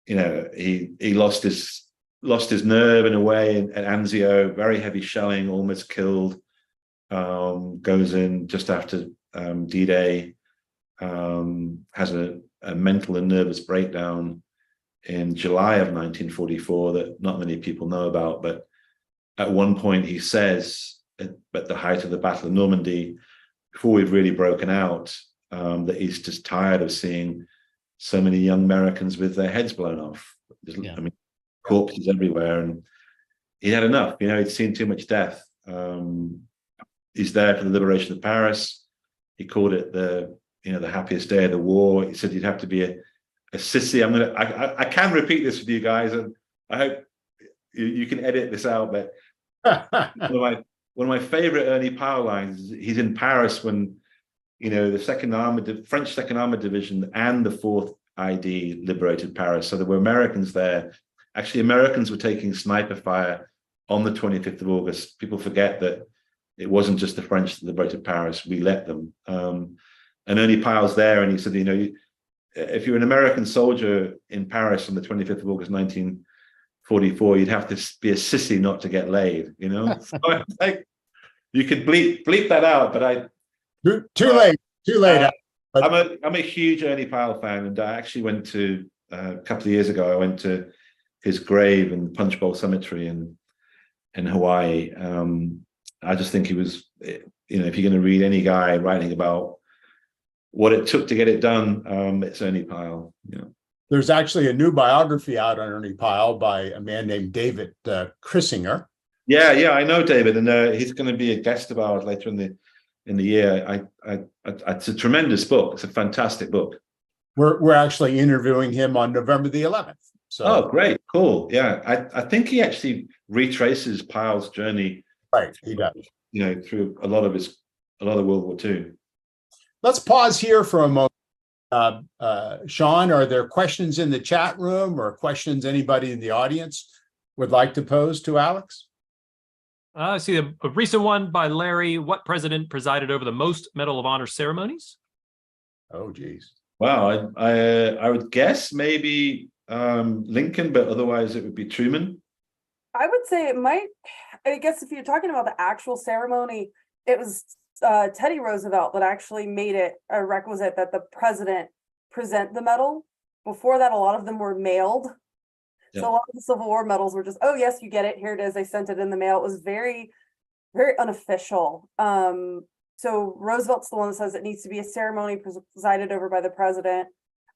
Speaker 2: He lost his nerve in a way at Anzio, very heavy shelling, almost killed. Goes in just after D-Day, has a mental and nervous breakdown in July of 1944 that not many people know about. But at one point he says, at the height of the Battle of Normandy, before we've really broken out, that he's just tired of seeing so many young Americans with their heads blown off.
Speaker 5: Yeah.
Speaker 2: I mean, corpses everywhere, and he had enough. He'd seen too much death. He's there for the liberation of Paris. He called it the happiest day of the war. He said you'd have to be a sissy. I can repeat this with you guys, and I hope you can edit this out. But one of my favorite Ernie Pyle lines is he's in Paris when the French Second Armored Division and the 4th ID liberated Paris. So there were Americans there. Actually, Americans were taking sniper fire on the 25th of August. People forget that it wasn't just the French that liberated Paris. We let them. And Ernie Pyle's there, and he said, if you're an American soldier in Paris on the 25th of August, 1944, 44, you'd have to be a sissy not to get laid, you know? So I was like, you could bleep that out, but I
Speaker 1: Too late.
Speaker 2: I'm a huge Ernie Pyle fan, and I actually went to a couple of years ago. I went to his grave in Punch Bowl Cemetery in Hawaii. I just think he was, you know, if you're going to read any guy writing about what it took to get it done, it's Ernie Pyle. You know.
Speaker 1: There's actually a new biography out on Ernie Pyle by a man named David Chrissinger.
Speaker 2: Yeah, I know David, and he's going to be a guest of ours later in the year. It's a tremendous book. It's a fantastic book.
Speaker 1: We're actually interviewing him on November the 11th. So,
Speaker 2: oh, great, cool. Yeah, I think he actually retraces Pyle's journey.
Speaker 1: Right, he does.
Speaker 2: You know, through a lot of World War II.
Speaker 1: Let's pause here for a moment. Sean, are there questions in the chat room or questions anybody in the audience would like to pose to Alex?
Speaker 3: I see a recent one by Larry. What president presided over the most Medal of Honor ceremonies?
Speaker 1: Oh, geez.
Speaker 2: Wow, I would guess maybe Lincoln, but otherwise it would be Truman.
Speaker 6: I would say it might, I guess if you're talking about the actual ceremony, it was Teddy Roosevelt that actually made it a requisite that the president present the medal. Before that, a lot of them were mailed.
Speaker 2: Yeah.
Speaker 6: So a lot of the Civil War medals were just, oh yes, you get it, here it is, they sent it in the mail. It was very, very unofficial. So Roosevelt's the one that says it needs to be a ceremony presided over by the president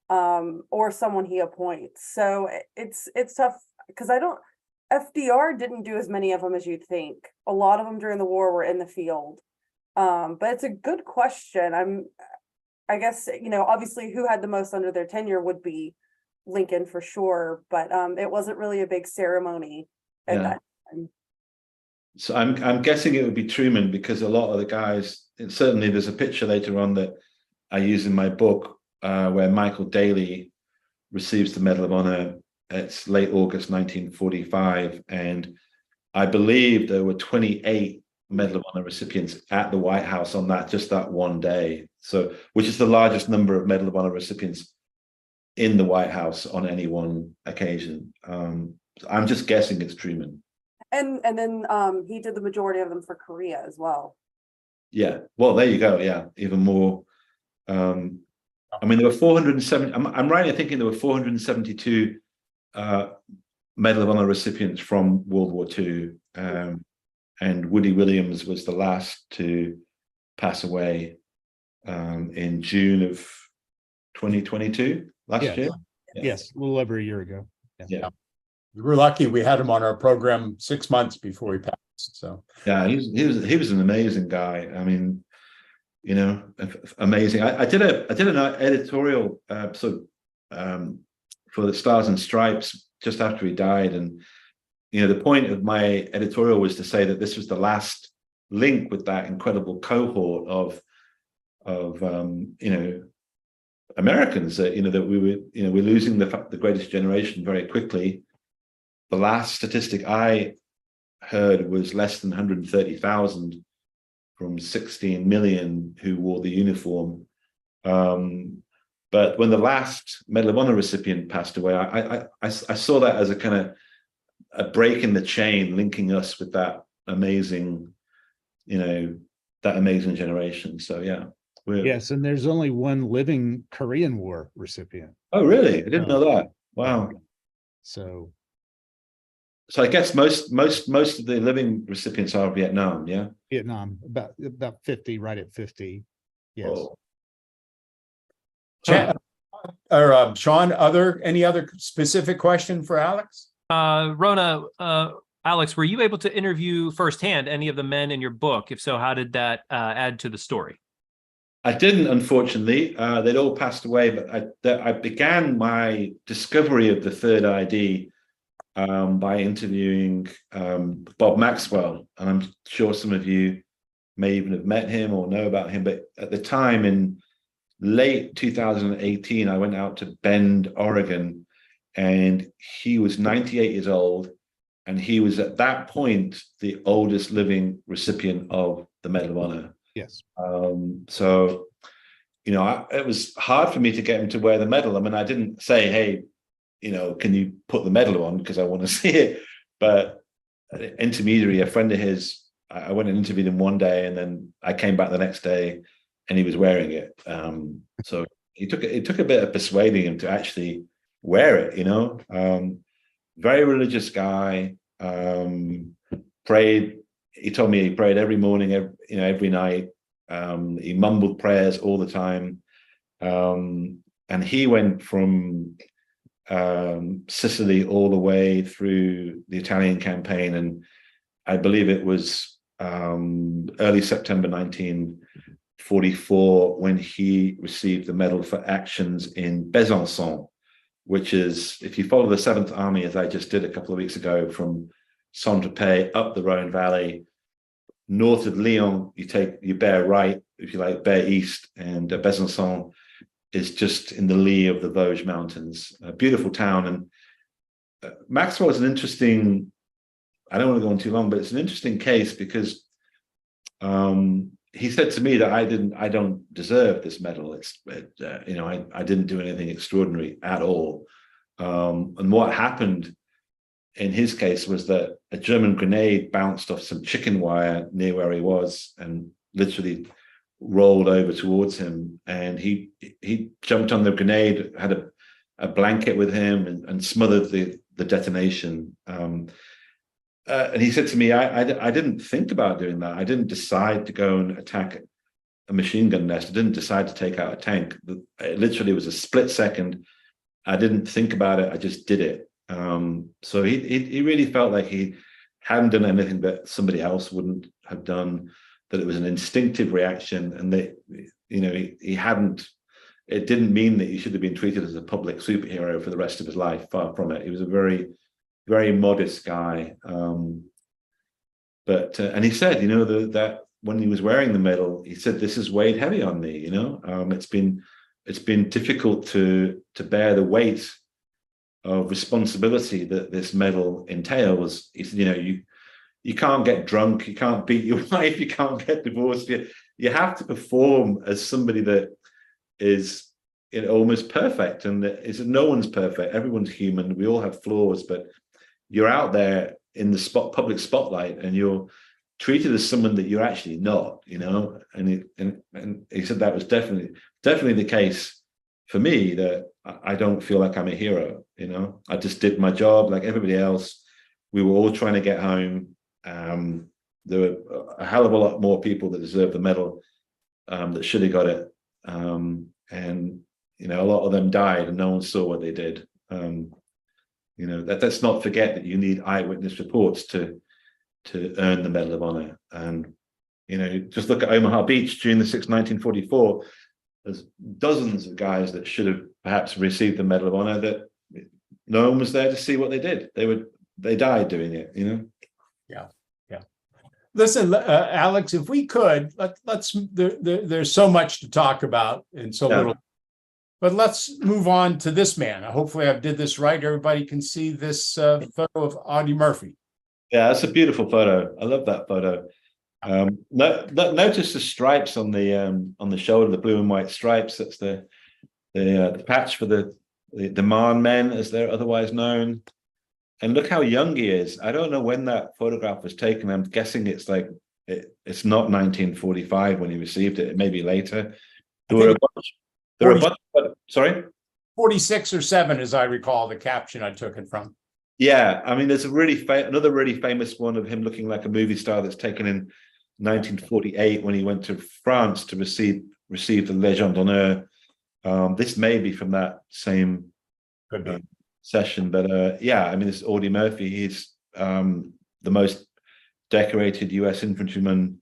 Speaker 6: or someone he appoints. So it's tough because FDR didn't do as many of them as you'd think. A lot of them during the war were in the field. But it's a good question. I guess, you know, obviously who had the most under their tenure would be Lincoln for sure, but it wasn't really a big ceremony at that time.
Speaker 2: So I'm guessing it would be Truman because a lot of the guys, and certainly there's a picture later on that I use in my book where Michael Daly receives the Medal of Honor. It's late August 1945, and I believe there were 28 Medal of Honor recipients at the White House on just that one day. So, which is the largest number of Medal of Honor recipients in the White House on any one occasion. I'm just guessing it's Truman.
Speaker 6: And then he did the majority of them for Korea as well.
Speaker 2: Yeah, well, there you go. Yeah, even more. I mean, there were 470. I'm right in thinking there were 472 Medal of Honor recipients from World War II, and Woody Williams was the last to pass away in June of 2022, last year.
Speaker 5: Yes, a little over a year ago.
Speaker 2: Yeah.
Speaker 1: We were lucky we had him on our program 6 months before he passed. So
Speaker 2: yeah, he was an amazing guy. I mean, you know, amazing. I did an editorial for the Stars and Stripes just after he died, and you know, the point of my editorial was to say that this was the last link with that incredible cohort of you know, Americans that, you know, that we were, you know, we're losing the greatest generation very quickly. The last statistic I heard was less than 130,000 from 16 million who wore the uniform. But when the last Medal of Honor recipient passed away, I saw that as a kind of a break in the chain, linking us with that amazing, you know, that amazing generation. So yeah.
Speaker 5: Yes, and there's only one living Korean War recipient.
Speaker 2: Oh, really? I didn't know that. Wow.
Speaker 5: So
Speaker 2: I guess most of the living recipients are Vietnam, yeah?
Speaker 5: Vietnam, about 50, right at 50. Yes.
Speaker 1: Oh. Sean, any other specific question for Alex?
Speaker 3: Rona, Alex, were you able to interview firsthand any of the men in your book? If so, how did that add to the story?
Speaker 2: I didn't, unfortunately. They'd all passed away, but I began my discovery of the third ID by interviewing Bob Maxwell. And I'm sure some of you may even have met him or know about him. But at the time, in late 2018, I went out to Bend, Oregon, and he was 98 years old. And he was at that point the oldest living recipient of the Medal of Honor.
Speaker 5: Yes.
Speaker 2: So, you know, it was hard for me to get him to wear the medal. I mean, I didn't say, hey, can you put the medal on because I want to see it? But intermediary, a friend of his, I went and interviewed him one day, and then I came back the next day, and he was wearing it. So it took a bit of persuading him to actually wear it. Very religious guy. Prayed. He told me he prayed every morning, every night. He mumbled prayers all the time. And he went from Sicily all the way through the Italian campaign, and I believe it was early September 1944 when he received the Medal for Actions in Besançon, which is, if you follow the 7th Army, as I just did a couple of weeks ago, from Saint-Tropez up the Rhone Valley, north of Lyon, you bear right, if you like, bear east, and Besançon is just in the lee of the Vosges Mountains, a beautiful town. And Maxwell is an interesting, I don't want to go on too long, but it's an interesting case because he said to me that I don't deserve this medal. I didn't do anything extraordinary at all. And what happened in his case was that a German grenade bounced off some chicken wire near where he was and literally rolled over towards him. And he jumped on the grenade, had a blanket with him, and smothered the detonation. And he said to me, I didn't think about doing that. I didn't decide to go and attack a machine gun nest. I didn't decide to take out a tank. It literally was a split second. I didn't think about it. I just did it. So he really felt like he hadn't done anything that somebody else wouldn't have done, that it was an instinctive reaction, and that, he hadn't, it didn't mean that he should have been treated as a public superhero for the rest of his life. Far from it. He was a very, very modest guy. And he said, that when he was wearing the medal, he said, "This has weighed heavy on me. It's been difficult to bear the weight of responsibility that this medal entails." He said, you can't get drunk, you can't beat your wife, you can't get divorced. You have to perform as somebody that is almost perfect. And no one's perfect. Everyone's human. We all have flaws, but you're out there in the public spotlight, and you're treated as someone that you're actually not. And he said that was definitely the case for me, that I don't feel like I'm a hero. I just did my job like everybody else. We were all trying to get home. There were a hell of a lot more people that deserved the medal, that should have got it. And a lot of them died, and no one saw what they did. Let's not forget that you need eyewitness reports to earn the Medal of Honor. And just look at Omaha Beach, June the 6th, 1944. There's dozens of guys that should have perhaps received the Medal of Honor that no one was there to see what they did. They died doing it.
Speaker 1: Yeah. Listen, Alex, if we could, let's. There's so much to talk about and so little. But let's move on to this man. Hopefully, I did this right. Everybody can see this photo of Audie Murphy.
Speaker 2: Yeah, that's a beautiful photo. I love that photo. Notice the stripes on the shoulder, the blue and white stripes. That's the patch for the Marne men, as they're otherwise known. And look how young he is. I don't know when that photograph was taken. I'm guessing it's not 1945 when he received it. It may be later. Sorry?
Speaker 1: 46 or 7, as I recall the caption I took it from.
Speaker 2: Yeah, I mean, there's another really famous one of him looking like a movie star that's taken in 1948 when he went to France to receive the Légion d'honneur. This may be from that same session, but I mean, this is Audie Murphy. He's the most decorated U.S. infantryman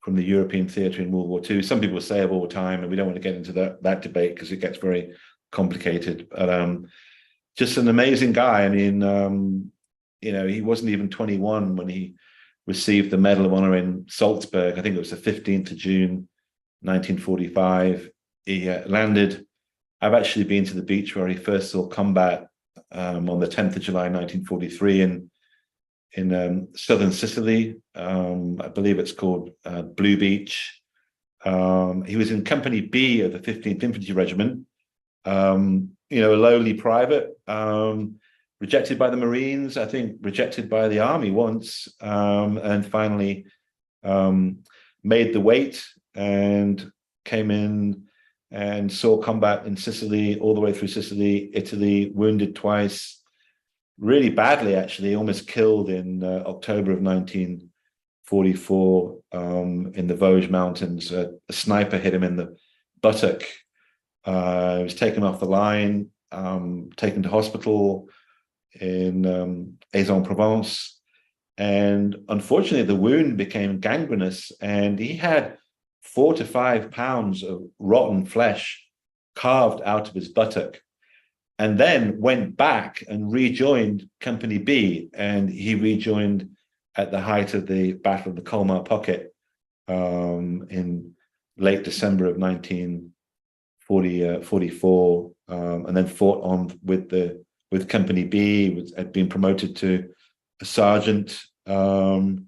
Speaker 2: from the European theatre in World War II. Some people say of all time, and we don't want to get into that debate because it gets very complicated. But just an amazing guy. I mean, he wasn't even 21 when he received the Medal of Honor in Salzburg. I think it was the 15th of June, 1945. He landed. I've actually been to the beach where he first saw combat on the 10th of July, 1943 in southern Sicily. I believe it's called Blue Beach. He was in Company B of the 15th Infantry Regiment. a lowly private, rejected by the Marines, I think rejected by the Army once, and finally made the weight and came in and saw combat in Sicily, all the way through Sicily, Italy, wounded twice, really badly, actually, almost killed in October of 1944 in the Vosges Mountains. A sniper hit him in the buttock. He was taken off the line, taken to hospital in Aix-en-Provence. And unfortunately, the wound became gangrenous, and he had 4 to 5 pounds of rotten flesh carved out of his buttock, and then went back and rejoined Company B. And he rejoined at the height of the Battle of the Colmar Pocket in late December of 1944, and then fought on with Company B, had been promoted to a sergeant. And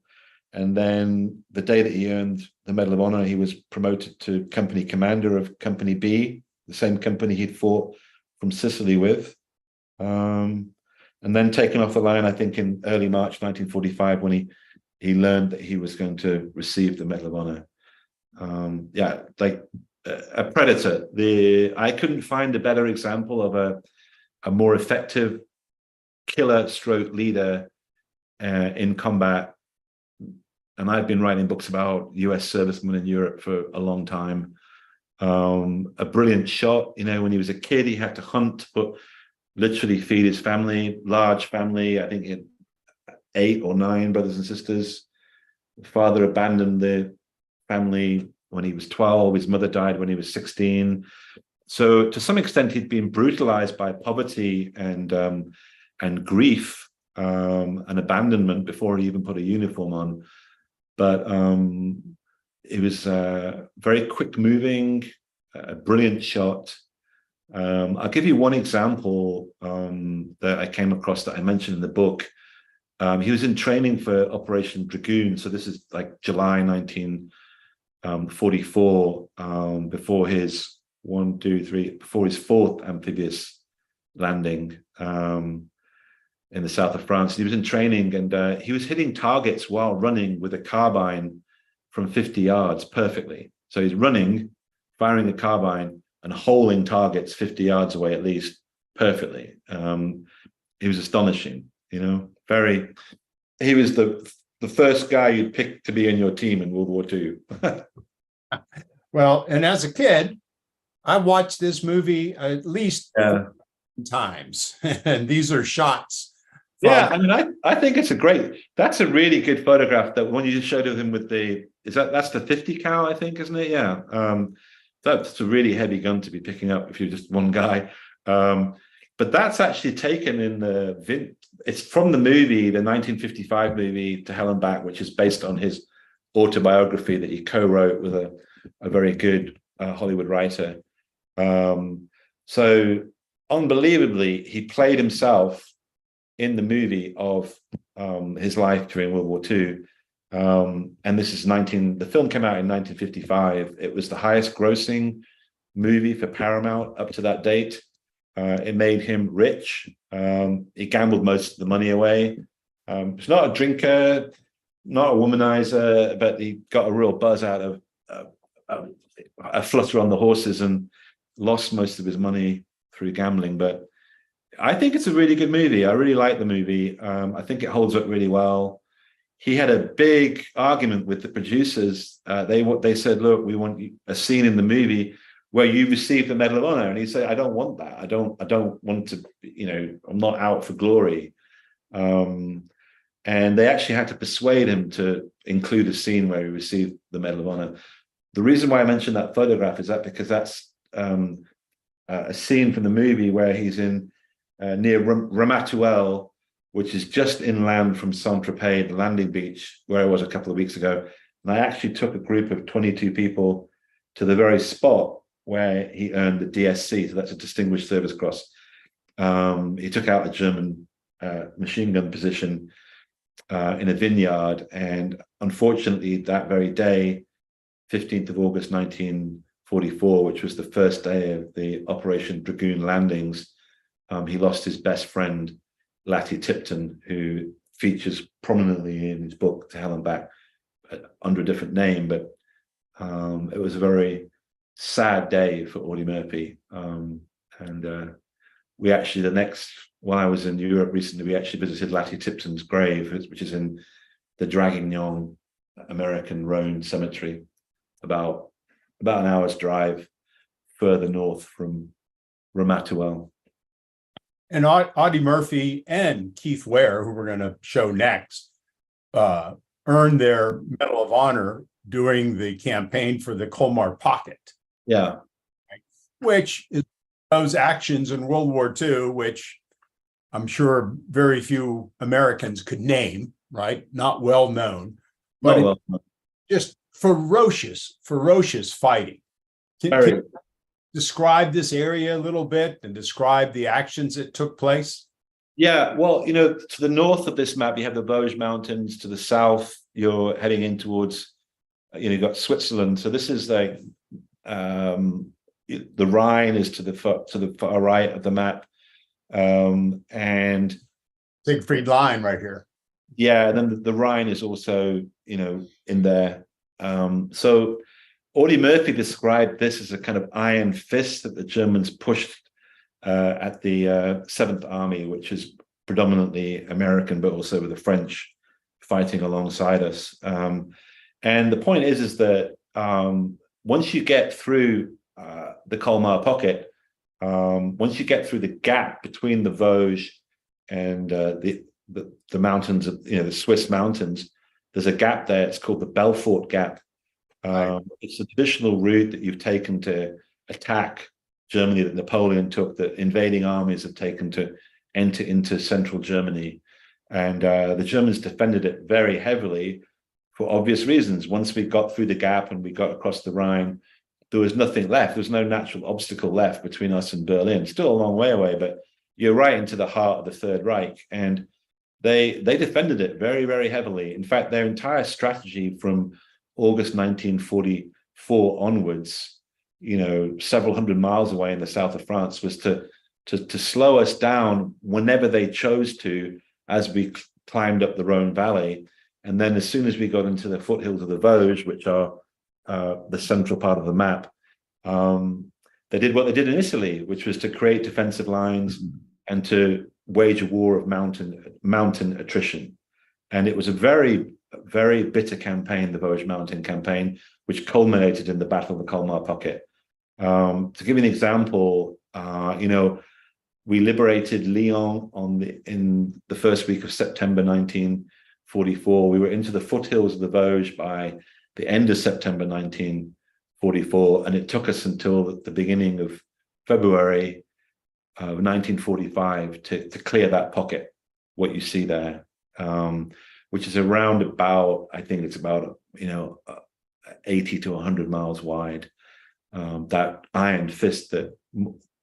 Speaker 2: then the day that he earned the Medal of Honor, he was promoted to company commander of Company B, the same company he'd fought from Sicily with. And then taken off the line, I think, in early March 1945, when he learned that he was going to receive the Medal of Honor. Like a predator. I couldn't find a better example of a more effective killer stroke leader in combat. And I've been writing books about US servicemen in Europe for a long time. A brilliant shot. When he was a kid, he had to hunt, but literally feed his family, large family. I think he had 8 or 9 brothers and sisters. His father abandoned the family when he was 12. His mother died when he was 16. So to some extent, he'd been brutalized by poverty and grief and abandonment before he even put a uniform on. But it was very quick moving, a brilliant shot. I'll give you one example that I came across that I mentioned in the book. He was in training for Operation Dragoon. So this is like July 1944, before his 4th amphibious landing in the south of France. He was in training, and he was hitting targets while running with a carbine from 50 yards perfectly. So he's running, firing a carbine, and holding targets 50 yards away at least perfectly. He was astonishing, He was the first guy you'd pick to be in your team in World War II.
Speaker 1: Well, and as a kid, I watched this movie at least times, and these are shots.
Speaker 2: Yeah, I mean, I think it's that's a really good photograph. That one you just showed of him with that's the 50 cal, I think, isn't it? Yeah. That's a really heavy gun to be picking up if you're just one guy. But that's actually taken in it's from the movie, the 1955 movie To Hell and Back, which is based on his autobiography that he co-wrote with a very good Hollywood writer. So unbelievably, he played himself in the movie of his life during World War II. And this is the film came out in 1955. It was the highest grossing movie for Paramount up to that date. It made him rich. He gambled most of the money away. He's not a drinker, not a womanizer, but he got a real buzz out of a flutter on the horses and lost most of his money through gambling. But I think it's a really good movie. I really like the movie. I think it holds up really well. He had a big argument with the producers. They said, look, we want a scene in the movie where you receive the Medal of Honor. And he said, I don't want that. I don't want to, I'm not out for glory. And they actually had to persuade him to include a scene where he received the Medal of Honor. The reason why I mentioned that photograph is because that's a scene from the movie where he's in near Ramatuelle, which is just inland from Saint-Tropez, the landing beach, where I was a couple of weeks ago. And I actually took a group of 22 people to the very spot where he earned the DSC. So that's a Distinguished Service Cross. He took out a German machine gun position in a vineyard. And unfortunately, that very day, 15th of August, 1944, which was the first day of the Operation Dragoon landings, He lost his best friend, Latty Tipton, who features prominently in his book To Hell and Back under a different name, but it was a very sad day for Audie Murphy. We actually, when I was in Europe recently, we actually visited Latty Tipton's grave, which is in the Draguignan American Rhone Cemetery, about an hour's drive further north from Ramatuelle.
Speaker 1: And Audie Murphy and Keith Ware, who we're going to show next, earned their Medal of Honor during the campaign for the Colmar Pocket.
Speaker 2: Yeah.
Speaker 1: Which is those actions in World War II, which I'm sure very few Americans could name, right? Not well known, but just ferocious fighting. Can you describe this area a little bit and describe the actions that took place?
Speaker 2: Yeah, well, to the north of this map, you have the Vosges Mountains. To the south, you're heading in towards, you've got Switzerland. So this is like the Rhine is to the far right of the map, and
Speaker 1: Siegfried Line right here.
Speaker 2: Yeah, and then the Rhine is also in there. So Audie Murphy described this as a kind of iron fist that the Germans pushed at the 7th Army, which is predominantly American, but also with the French fighting alongside us. And the point is that once you get through the Colmar Pocket, once you get through the gap between the Vosges and the mountains of the Swiss mountains, there's a gap there. It's called the Belfort Gap. It's a traditional route that you've taken to attack Germany, that Napoleon took, that invading armies have taken to enter into central Germany. And the Germans defended it very heavily for obvious reasons. Once we got through the gap and we got across the Rhine, there was nothing left. There was no natural obstacle left between us and Berlin. Still a long way away, but you're right into the heart of the Third Reich. And they defended it very, very heavily. In fact, their entire strategy from August 1944 onwards, several hundred miles away in the south of France, was to slow us down whenever they chose to, as we climbed up the Rhone Valley. And then as soon as we got into the foothills of the Vosges, which are the central part of the map, they did what they did in Italy, which was to create defensive lines and to wage a war of mountain attrition. And it was a very, very bitter campaign, the Vosges Mountain campaign, which culminated in the Battle of the Colmar Pocket. To give you an example, we liberated Lyon in the first week of September 1944. We were into the foothills of the Vosges by the end of September 1944, and it took us until the beginning of February of 1945 to clear that pocket, what you see there, which is around about, I think it's about 80 to 100 miles wide. That iron fist that,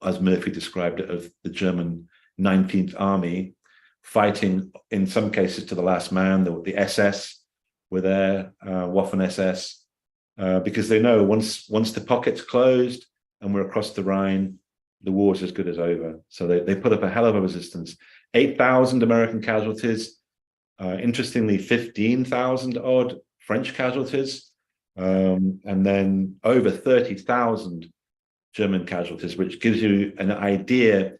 Speaker 2: as Murphy described it, of the German 19th Army, fighting in some cases to the last man. The SS were there, Waffen SS, because they know once the pocket's closed and we're across the Rhine, the war's as good as over. So they put up a hell of a resistance. 8,000 American casualties, interestingly 15,000 odd French casualties, and then over 30,000 German casualties, which gives you an idea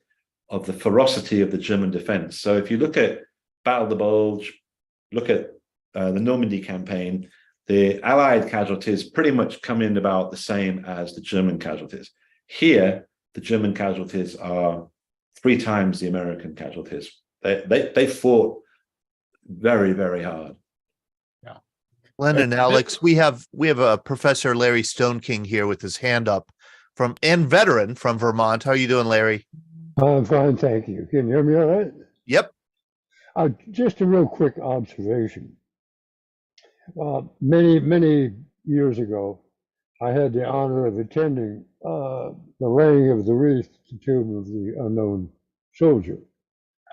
Speaker 2: of the ferocity of the German defense. So if you look at Battle of the Bulge, look at the Normandy campaign, the Allied casualties pretty much come in about the same as the German casualties. Here, the German casualties are 3 times the American casualties. They fought very, very hard.
Speaker 1: Yeah.
Speaker 4: Glenn and Alex, we have a Professor Larry Stoneking here with his hand up and veteran from Vermont. How are you doing, Larry?
Speaker 7: I'm fine, thank you. Can you hear me all right?
Speaker 4: Yep.
Speaker 7: Just a real quick observation. Many years ago, I had the honor of attending the laying of the wreath to the tomb of the unknown soldier.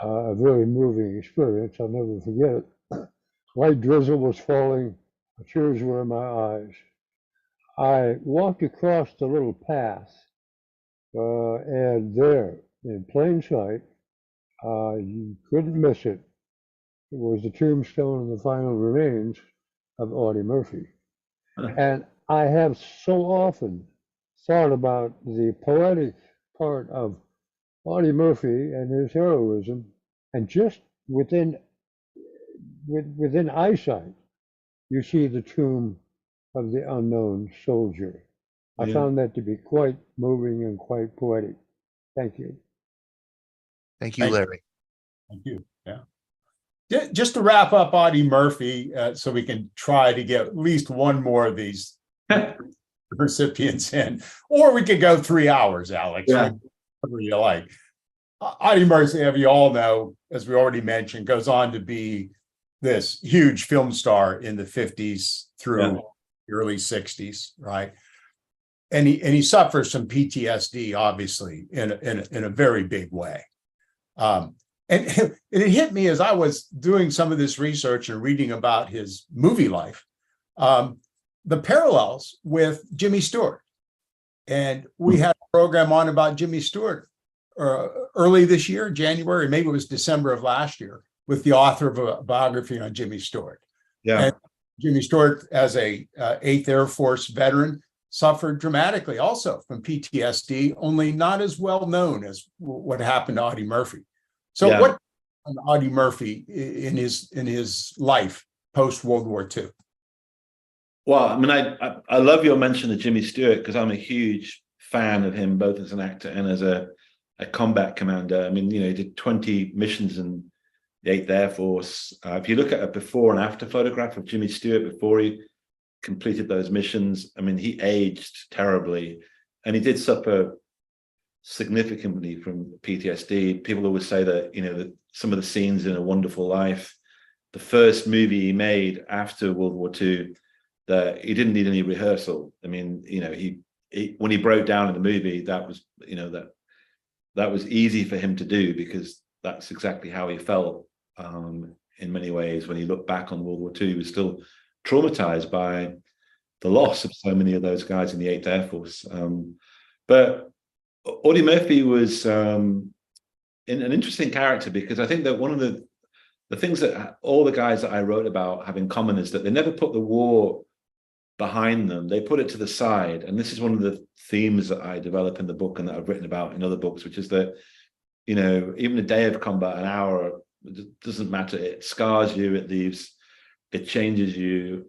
Speaker 7: A very moving experience. I'll never forget it. Light drizzle was falling. Tears were in my eyes. I walked across the little path, and there, in plain sight. You couldn't miss it. It was the tombstone and the final remains of Audie Murphy. And I have so often thought about the poetic part of Audie Murphy and his heroism, and just within eyesight, you see the tomb of the unknown soldier. I found that to be quite moving and quite poetic. Thank you.
Speaker 4: Thank you, Larry.
Speaker 1: Thank you. Yeah. Just to wrap up Audie Murphy, so we can try to get at least one more of these recipients in, or we could go 3 hours, Alex.
Speaker 2: Yeah.
Speaker 1: Whatever you like. Audie Murphy, as you all know, as we already mentioned, goes on to be this huge film star in the 50s through the early 60s, right? And he suffers from PTSD, obviously, in a very big way. And it hit me as I was doing some of this research and reading about his movie life, the parallels with Jimmy Stewart. And we had a program on about Jimmy Stewart early this year, January, maybe it was December of last year, with the author of a biography on Jimmy Stewart.
Speaker 2: Yeah.
Speaker 1: And Jimmy Stewart, as a 8th Air Force veteran, suffered dramatically also from PTSD, only not as well known as what happened to Audie Murphy. So what happened to Audie Murphy in his life post World War II?
Speaker 2: Well, I mean, I love your mention of Jimmy Stewart, because I'm a huge fan of him, both as an actor and as a combat commander. I mean, he did 20 missions in the 8th Air Force. If you look at a before and after photograph of Jimmy Stewart before he completed those missions, I mean, he aged terribly, and he did suffer significantly from PTSD. People always say that, that some of the scenes in A Wonderful Life, the first movie he made after World War II, that he didn't need any rehearsal. I mean, he when he broke down in the movie, that was, that was easy for him to do, because that's exactly how he felt in many ways. When he looked back on World War II, he was still traumatized by the loss of so many of those guys in the 8th Air Force. But Audie Murphy was an interesting character, because I think that one of the things that all the guys that I wrote about have in common is that they never put the war behind them. They put it to the side. And this is one of the themes that I develop in the book and that I've written about in other books, which is that, even a day of combat, an hour, it doesn't matter. It scars you, it changes you.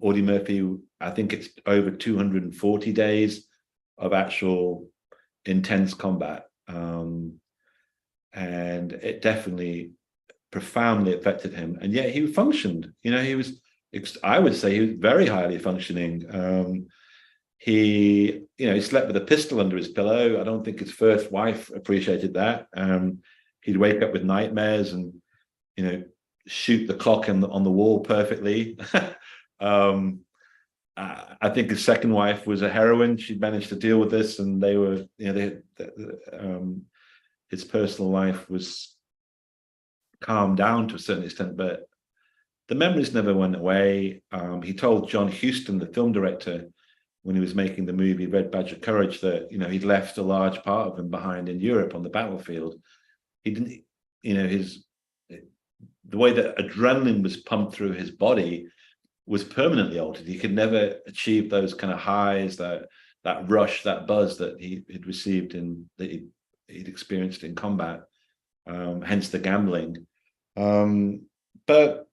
Speaker 2: Audie Murphy, I think it's over 240 days of actual intense combat. And it definitely profoundly affected him. And yet he functioned. He was, I would say he was very highly functioning. He slept with a pistol under his pillow. I don't think his first wife appreciated that. He'd wake up with nightmares and, shoot the clock on the wall perfectly. I think his second wife was a heroine. She'd managed to deal with this, and they were, his personal life was calmed down to a certain extent, but the memories never went away. He told John Huston, the film director, when he was making the movie Red Badge of Courage, that he'd left a large part of him behind in Europe on the battlefield. He didn't, the way that adrenaline was pumped through his body was permanently altered. He could never achieve those kind of highs, that rush, that buzz that he'd received that he'd experienced in combat. Hence the gambling. But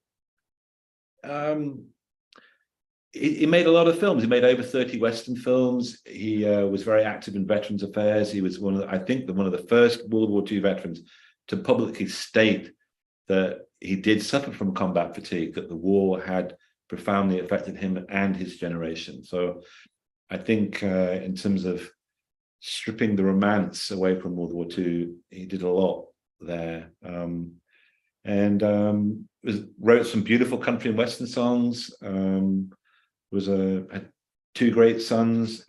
Speaker 2: he made a lot of films. He made over 30 Western films. He was very active in Veterans Affairs. He was one of the first World War II veterans to publicly state that he did suffer from combat fatigue, that the war had profoundly affected him and his generation. So I think in terms of stripping the romance away from World War II, he did a lot there. Wrote some beautiful country and Western songs. Had 2 great sons.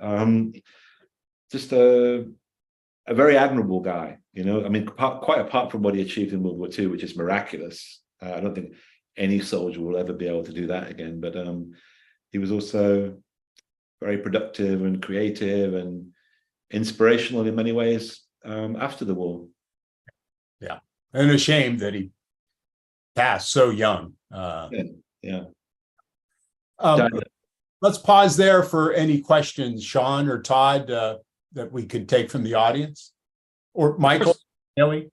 Speaker 2: Just a very admirable guy, I mean, quite apart from what he achieved in World War II, which is miraculous. I don't think any soldier will ever be able to do that again. But he was also very productive and creative and inspirational in many ways. after the war.
Speaker 1: And a shame that he passed so young.
Speaker 2: Yeah.
Speaker 1: Let's pause there for any questions, Sean or Todd, that we could take from the audience, or Michael, Daly.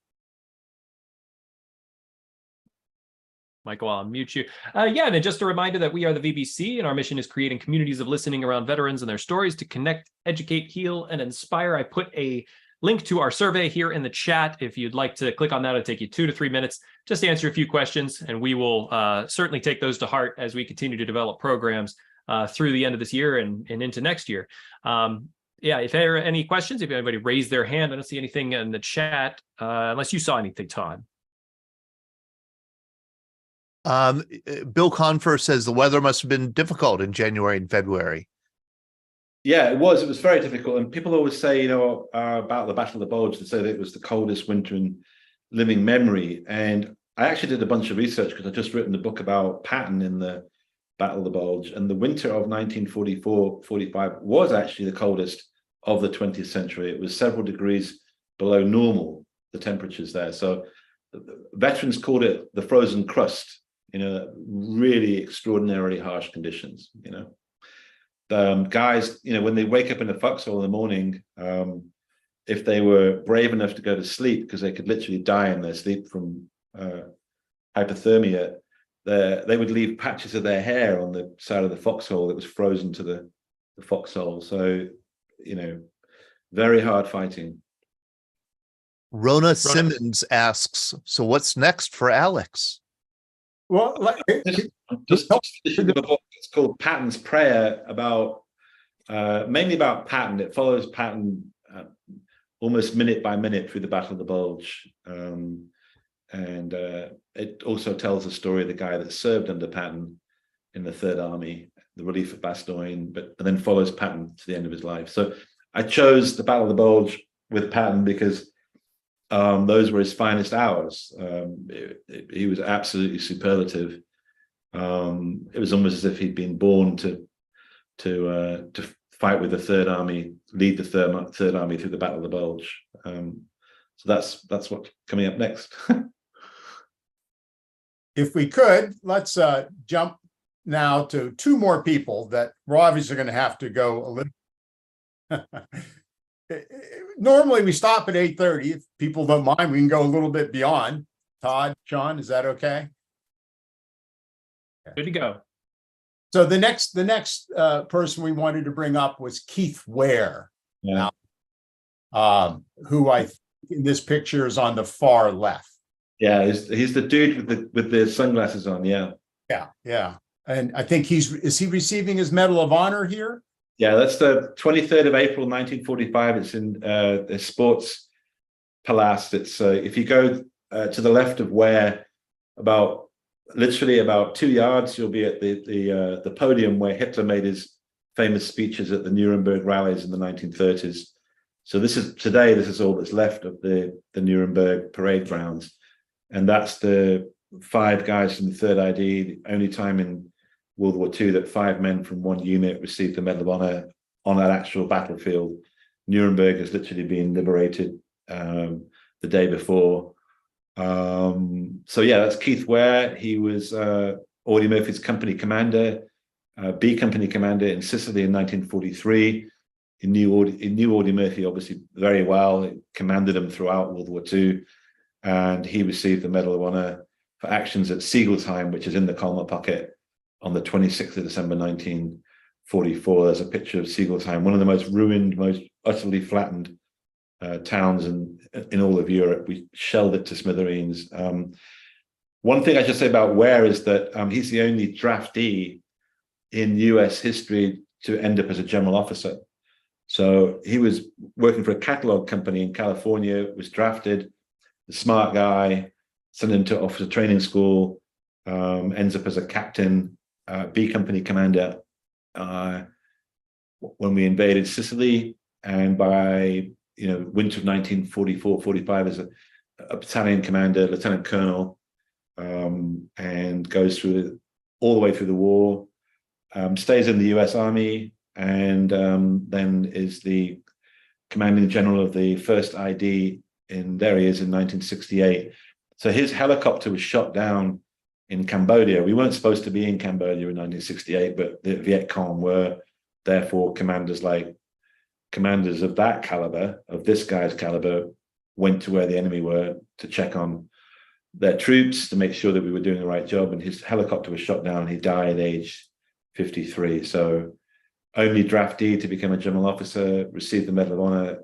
Speaker 3: Michael, I'll mute you. Yeah, and then just a reminder that we are the VBC, and our mission is creating communities of listening around veterans and their stories to connect, educate, heal, and inspire. I put a link to our survey here in the chat. If you'd like to click on that, it'll take you 2 to 3 minutes just to answer a few questions, and we will certainly take those to heart as we continue to develop programs through the end of this year and into next year. Yeah, if there are any questions, if anybody raised their hand, I don't see anything in the chat, unless you saw anything, Todd.
Speaker 4: Bill Confer says the weather must have been difficult in January and February.
Speaker 2: Yeah, it was. It was very difficult. And people always say, about the Battle of the Bulge, they say that it was the coldest winter in living memory. And I actually did a bunch of research because I've just written a book about Patton in the Battle of the Bulge. And the winter of 1944-45 was actually the coldest of the 20th century. It was several degrees below normal, the temperatures there. So veterans called it the frozen crust, really extraordinarily harsh conditions, guys, when they wake up in a foxhole in the morning, if they were brave enough to go to sleep, because they could literally die in their sleep from hypothermia, they would leave patches of their hair on the side of the foxhole that was frozen to the foxhole. So, very hard fighting.
Speaker 4: Rona Simmons asks, so what's next for Alex?
Speaker 1: Well,
Speaker 2: just finishing the book. It's called Patton's Prayer, about mainly about Patton. It follows Patton almost minute by minute through the Battle of the Bulge, and it also tells the story of the guy that served under Patton in the Third Army, the relief at Bastogne, and then follows Patton to the end of his life. So I chose the Battle of the Bulge with Patton because those were his finest hours. He was absolutely superlative. It was almost as if he'd been born to fight with the Third Army, lead the Third Army through the Battle of the Bulge. So that's what's coming up next.
Speaker 1: If we could, let's jump now to 2 more people that we're obviously going to have to go a little. Normally we stop at 8:30. If people don't mind, we can go a little bit beyond. Todd, Sean, is that okay?
Speaker 3: Good to go.
Speaker 1: So the next person we wanted to bring up was Keith Ware.
Speaker 2: Yeah.
Speaker 1: Who I think in this picture is on the far left.
Speaker 2: Yeah, he's the dude with the sunglasses on. Yeah.
Speaker 1: Yeah. And I think is he receiving his Medal of Honor here?
Speaker 2: Yeah, that's the 23rd of April, 1945. It's in the Sports Palace. It's if you go to the left of Ware, literally about 2 yards, you'll be at the podium where Hitler made his famous speeches at the Nuremberg rallies in the 1930s. So this is all that's left of the Nuremberg parade grounds, and that's the 5 guys from the Third ID. The only time in World War II that 5 men from one unit received the Medal of Honor on that actual battlefield. Nuremberg has literally been liberated the day before. So yeah, that's Keith Ware. He was Audie Murphy's company commander, B company commander in Sicily in 1943. He knew Audie Murphy obviously very well. He commanded him throughout World War II, and he received the Medal of Honor for actions at Siegelheim, which is in the Colmar Pocket, on the 26th of December 1944. There's a picture of Siegelheim, one of the most ruined, most utterly flattened towns in all of Europe. We shelled it to smithereens. One thing I should say about Ware is that he's the only draftee in US history to end up as a general officer. So he was working for a catalog company in California, was drafted, the smart guy, sent him to officer training school, ends up as a captain, B company commander when we invaded Sicily, and by winter of 1944-45 as a battalion commander, lieutenant colonel, and goes through all the way through the war, stays in the US Army, and then is the commanding general of the 1st ID in, there he is, in 1968. So his helicopter was shot down in Cambodia. We weren't supposed to be in Cambodia in 1968, but the Viet Cong were. Therefore, commanders of that caliber, of this guy's caliber, went to where the enemy were to check on their troops, to make sure that we were doing the right job. And his helicopter was shot down. He died aged 53. So only draftee to become a general officer, received the Medal of Honor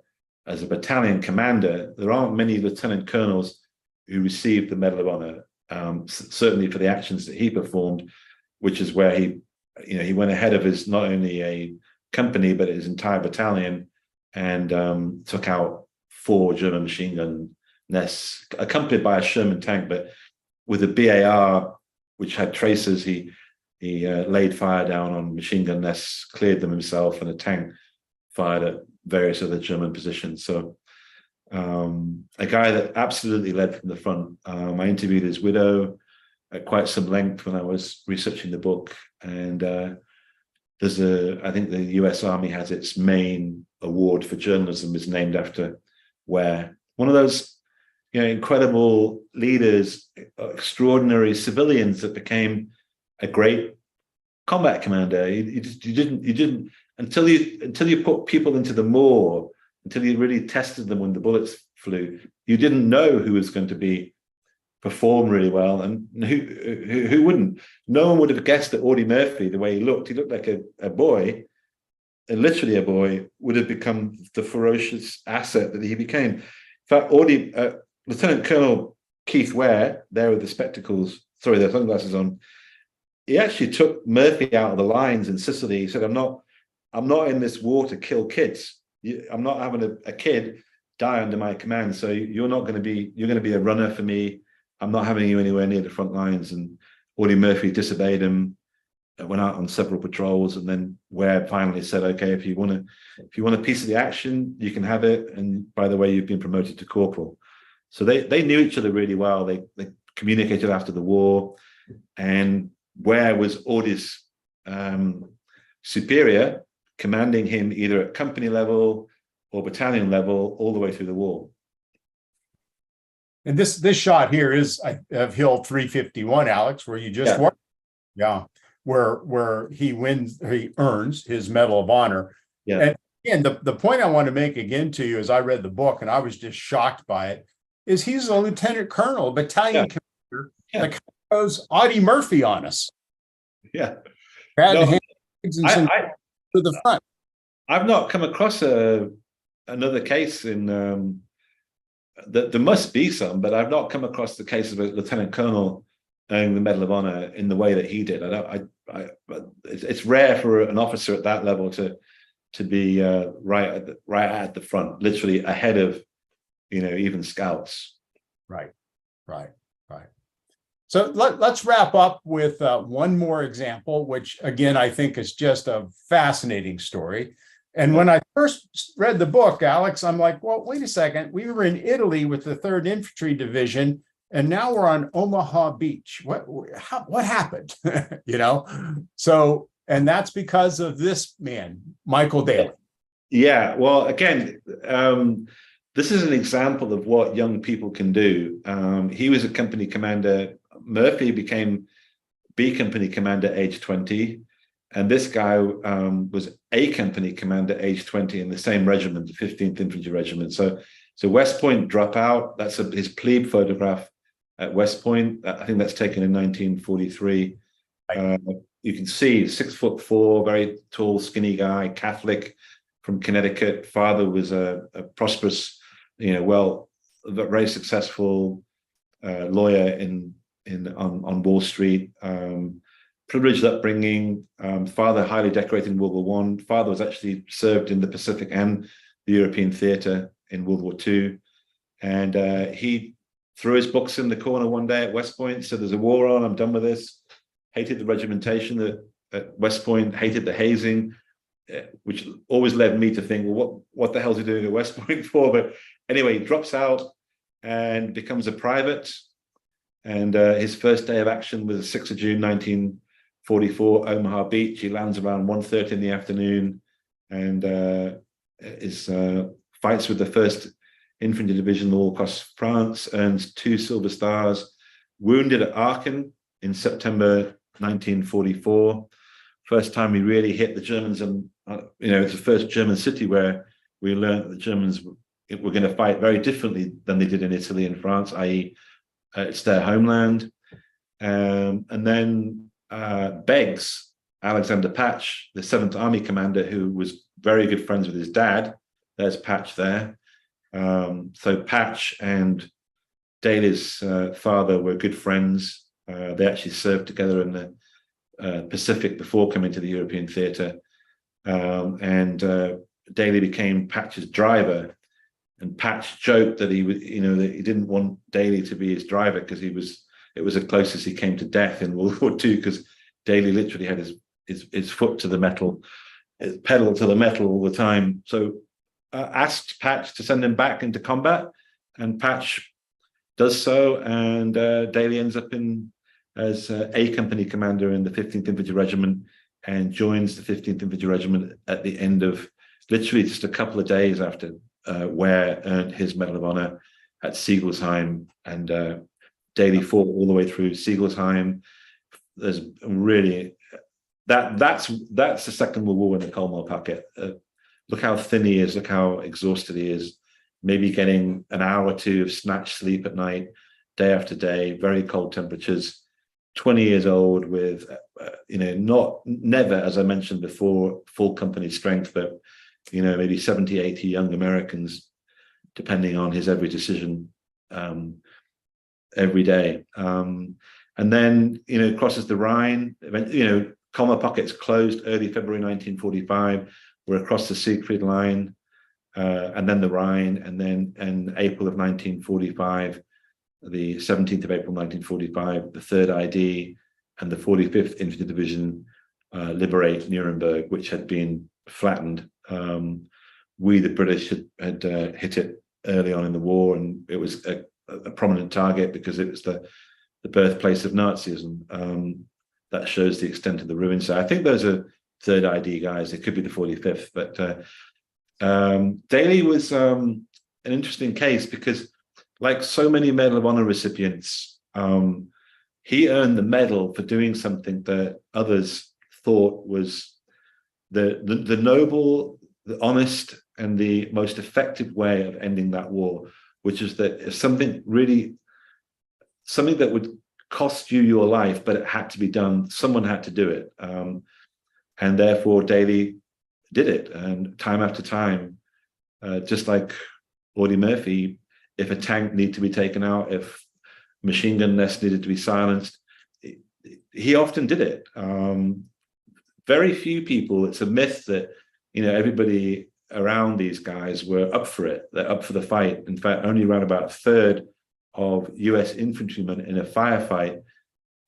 Speaker 2: as a battalion commander. There aren't many lieutenant colonels who received the Medal of Honor, certainly for the actions that he performed, which is where he went ahead of his, not only a company, but his entire battalion, and took out 4 German machine gun nests, accompanied by a Sherman tank, but with a BAR, which had tracers. He laid fire down on machine gun nests, cleared them himself, and a tank fired at various other German positions. So a guy that absolutely led from the front. I interviewed his widow at quite some length when I was researching the book. And I think the US Army has its main award for journalism is named after Ware. One of those, incredible leaders, extraordinary civilians that became a great combat commander. You didn't until you put people into the moor, until you really tested them when the bullets flew, you didn't know who was going to perform really well and who wouldn't. No one would have guessed that Audie Murphy, the way he looked like a boy, literally a boy, would have become the ferocious asset that he became. In fact, Lieutenant Colonel Keith Ware, there with the sunglasses on, he actually took Murphy out of the lines in Sicily. He said, I'm not in this war to kill kids. I'm not having a kid die under my command. So you're going to be a runner for me. I'm not having you anywhere near the front lines. And Audie Murphy disobeyed him, went out on several patrols, and then Ware finally said, okay, if you want a piece of the action, you can have it. And by the way, you've been promoted to corporal. So they knew each other really well. They communicated after the war, and Ware was Audie's superior, commanding him either at company level or battalion level all the way through the war.
Speaker 1: And this shot here is of Hill 351, Alex, where you just were. Yeah, where he earns his Medal of Honor.
Speaker 2: Yeah.
Speaker 1: And again, the point I want to make again to you as I read the book, and I was just shocked by it, is he's a lieutenant colonel, battalion commander, that goes Audie Murphy on us.
Speaker 2: Yeah.
Speaker 1: To the front.
Speaker 2: I've not come across another case in that there must be some, but I've not come across the case of a lieutenant colonel earning the Medal of Honor in the way that he did. It's rare for an officer at that level to be right at the front, literally ahead of even scouts.
Speaker 1: Right. So let's wrap up with one more example, which again I think is just a fascinating story. And when I first read the book, Alex, I'm like, well, wait a second. We were in Italy with the 3rd Infantry Division, and now we're on Omaha Beach. What happened? So, and that's because of this man, Michael Daly.
Speaker 2: Yeah. Well, again, this is an example of what young people can do. He was a company commander. Murphy became B company commander age 20. And this guy was a company commander age 20 in the same regiment, the 15th Infantry Regiment. So West Point dropout, that's his plebe photograph at West Point. I think that's taken in 1943. You can see 6'4", very tall, skinny guy, Catholic from Connecticut. Father was a prosperous, very successful lawyer on Wall Street. Privileged upbringing. Father highly decorated in World War I. Father was actually served in the Pacific and the European theater in World War II. And he threw his books in the corner one day at West Point, said, there's a war on, I'm done with this. Hated the regimentation at West Point, hated the hazing, which always led me to think, well, what the hell is he doing at West Point for? But anyway, he drops out and becomes a private. And his first day of action was the 6th of June, 1944, Omaha Beach. He lands around 1:30 in the afternoon and is fights with the 1st Infantry Division all across France, earns 2 Silver Stars, wounded at Aachen in September 1944. First time we really hit the Germans, and it's the first German city where we learned that the Germans were going to fight very differently than they did in Italy and France, i.e. It's their homeland. And then begs Alexander Patch, the 7th Army commander, who was very good friends with his dad. There's Patch there. So Patch and Daly's father were good friends. They actually served together in the Pacific before coming to the European theatre. And Daly became Patch's driver. And Patch joked that he that he didn't want Daly to be his driver because it was the closest he came to death in World War II, because Daly literally had his foot to the metal, his pedal to the metal all the time. So asked Patch to send him back into combat, and Patch does so, and Daly ends up as A Company commander in the 15th Infantry Regiment, and joins the 15th Infantry Regiment at the end of literally just a couple of days after Ware earned his Medal of Honor at Siegelsheim, and Daly fought all the way through Siegelsheim. There's really that's the Second World War in the coal mine pocket. Look how thin he is. Look how exhausted he is. Maybe getting an hour or two of snatched sleep at night, day after day. Very cold temperatures. 20 years old with, never, as I mentioned before, full company strength, but maybe 70, 80 young Americans, depending on his every decision every day. And then, crosses the Rhine. Colmar Pocket's closed early February 1945. We're across the Siegfried Line, and then the Rhine, and then in April of 1945, the 17th of April 1945, the 3rd ID and the 45th Infantry Division liberate Nuremberg, which had been flattened. We, the British, had hit it early on in the war, and it was a prominent target because it was the birthplace of Nazism. That shows the extent of the ruin. So I think those are 3rd ID guys. It could be the 45th, but Daly was an interesting case because, like so many Medal of Honor recipients, he earned the medal for doing something that others thought was the noble, the honest, and the most effective way of ending that war, which is that something that would cost you your life, but it had to be done. Someone had to do it. And therefore Daly did it. And time after time, just like Audie Murphy, if a tank needed to be taken out, if machine gun nests needed to be silenced, he often did it. Very few people, it's a myth that, everybody around these guys were up for it. They're up for the fight. In fact, only around about a 1/3 of US infantrymen in a firefight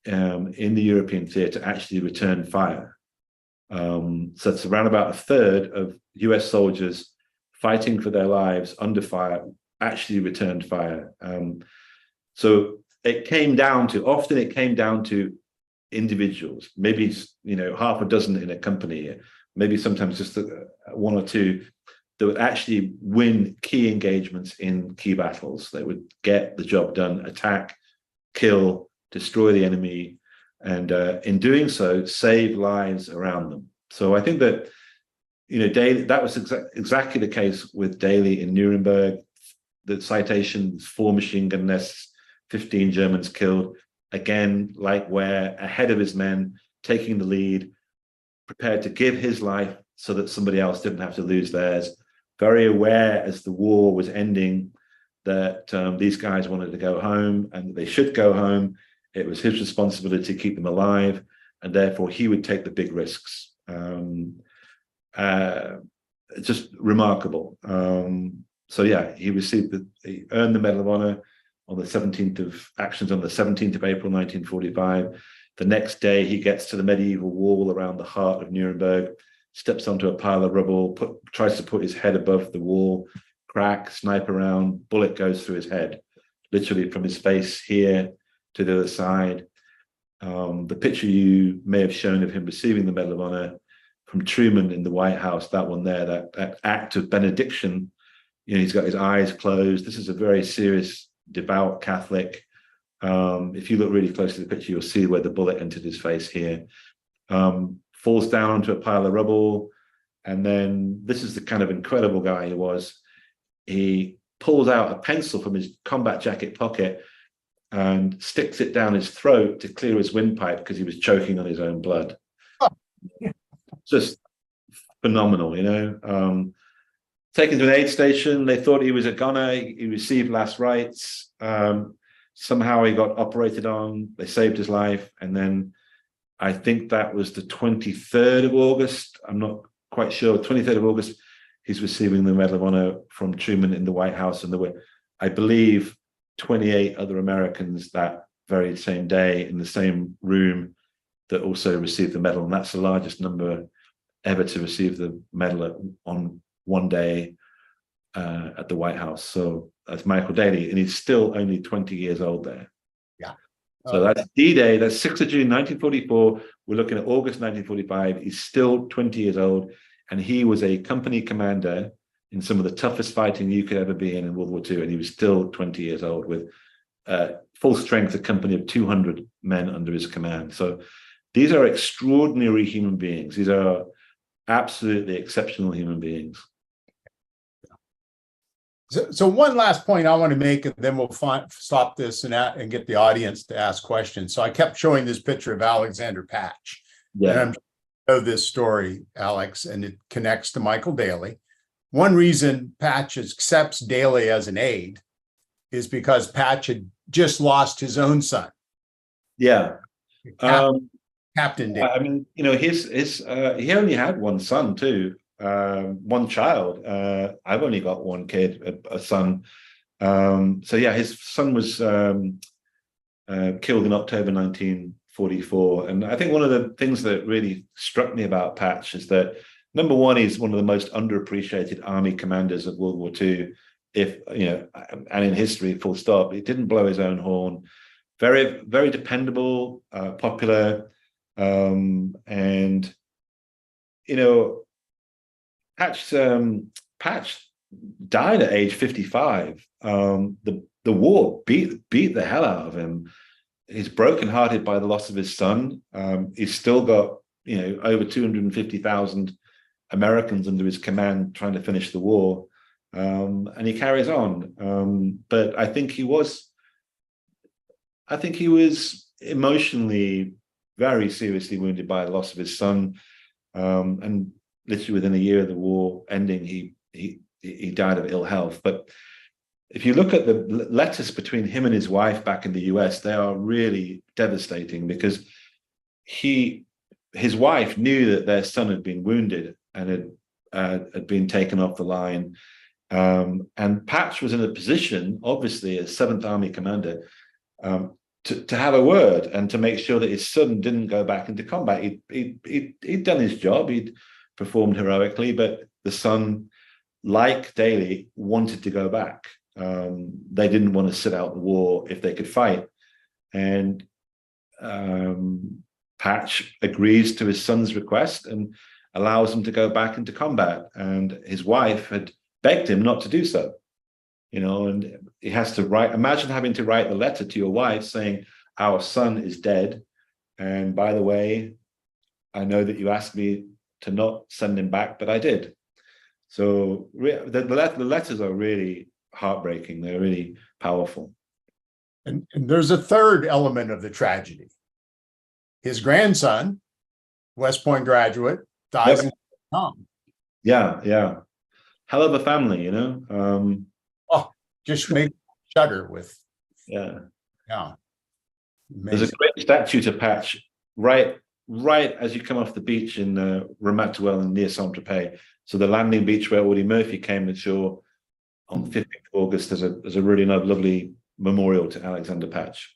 Speaker 2: in the European theatre actually returned fire. So it's around about a 1/3 of US soldiers fighting for their lives under fire actually returned fire. So it came down to individuals, maybe half a dozen in a company, maybe sometimes just 1 or 2 that would actually win key engagements in key battles. They would get the job done, attack, kill, destroy the enemy, and in doing so, save lives around them. So I think that Daly, that was exactly the case with Daly in Nuremberg. The citations, 4 machine gun nests, 15 Germans killed. Again, like Ware, ahead of his men, taking the lead, prepared to give his life so that somebody else didn't have to lose theirs. Very aware as the war was ending that these guys wanted to go home and they should go home. It was his responsibility to keep them alive, and therefore he would take the big risks. Just remarkable. So yeah, he earned the Medal of Honor on the 17th of April 1945. The next day he gets to the medieval wall around the heart of Nuremberg, steps onto a pile of rubble, tries to put his head above the wall, crack, sniper round, bullet goes through his head, literally from his face here to the other side. The picture you may have shown of him receiving the Medal of Honor from Truman in the White House, that one there, that act of benediction he's got his eyes closed. This is a very serious, devout Catholic. If you look really closely at the picture, you'll see where the bullet entered his face here. Falls down onto a pile of rubble. And then this is the kind of incredible guy he was. He pulls out a pencil from his combat jacket pocket and sticks it down his throat to clear his windpipe because he was choking on his own blood. Just phenomenal, Taken to an aid station. They thought he was a goner. He received last rites. Somehow he got operated on. They saved his life. And then I think that was the 23rd of August. I'm not quite sure. 23rd of August, he's receiving the Medal of Honor from Truman in the White House. And there were, I believe, 28 other Americans that very same day in the same room that also received the medal. And that's the largest number ever to receive the medal on one day at the White House. So that's Michael Daly, and he's still only 20 years old there.
Speaker 1: Yeah.
Speaker 2: So that's D-Day. That's 6th of June, 1944. We're looking at August 1945. He's still 20 years old, and he was a company commander in some of the toughest fighting you could ever be in World War II, and he was still 20 years old with full strength, a company of 200 men under his command. So these are extraordinary human beings. These are absolutely exceptional human beings.
Speaker 1: So one last point I want to make, and then we'll stop this and get the audience to ask questions. So I kept showing this picture of Alexander Patch.
Speaker 2: Yeah.
Speaker 1: And I'm sure you know this story, Alex, and it connects to Michael Daly. One reason Patch accepts Daly as an aide is because Patch had just lost his own son.
Speaker 2: Yeah.
Speaker 1: Captain Daly.
Speaker 2: I mean, he only had one son too. One child. I've only got one kid, a son. So yeah, his son was killed in October 1944. And I think one of the things that really struck me about Patch is that, number one, he's one of the most underappreciated army commanders of World War II, and in history, full stop. He didn't blow his own horn. Very, very dependable, popular, and Patch died at age 55. The war beat the hell out of him. He's brokenhearted by the loss of his son. He's still got over 250,000 Americans under his command trying to finish the war, and he carries on. But I think he was emotionally very seriously wounded by the loss of his son, and literally within a year of the war ending, he died of ill health. But if you look at the letters between him and his wife back in the US, they are really devastating, because his wife knew that their son had been wounded and had been taken off the line. And Patch was in a position, obviously, as 7th Army commander, to have a word and to make sure that his son didn't go back into combat. He'd done his job. He'd performed heroically, but the son, like Daly, wanted to go back. They didn't want to sit out the war if they could fight. And Patch agrees to his son's request and allows him to go back into combat. And his wife had begged him not to do so. And he has to write. Imagine having to write the letter to your wife saying, "Our son is dead. And by the way, I know that you asked me to not send him back, but I did." So the letters are really heartbreaking. They're really powerful.
Speaker 1: And there's a third element of the tragedy. His grandson, West Point graduate, dies in Vietnam.
Speaker 2: Yeah. Hell of a family,
Speaker 1: Just make shudder with.
Speaker 2: Yeah.
Speaker 1: Yeah.
Speaker 2: There's a great statue to Patch right as you come off the beach in Ramat-Well and near Saint-Tropez. So the landing beach where Audie Murphy came ashore on 15th of August, there's a really lovely memorial to Alexander Patch.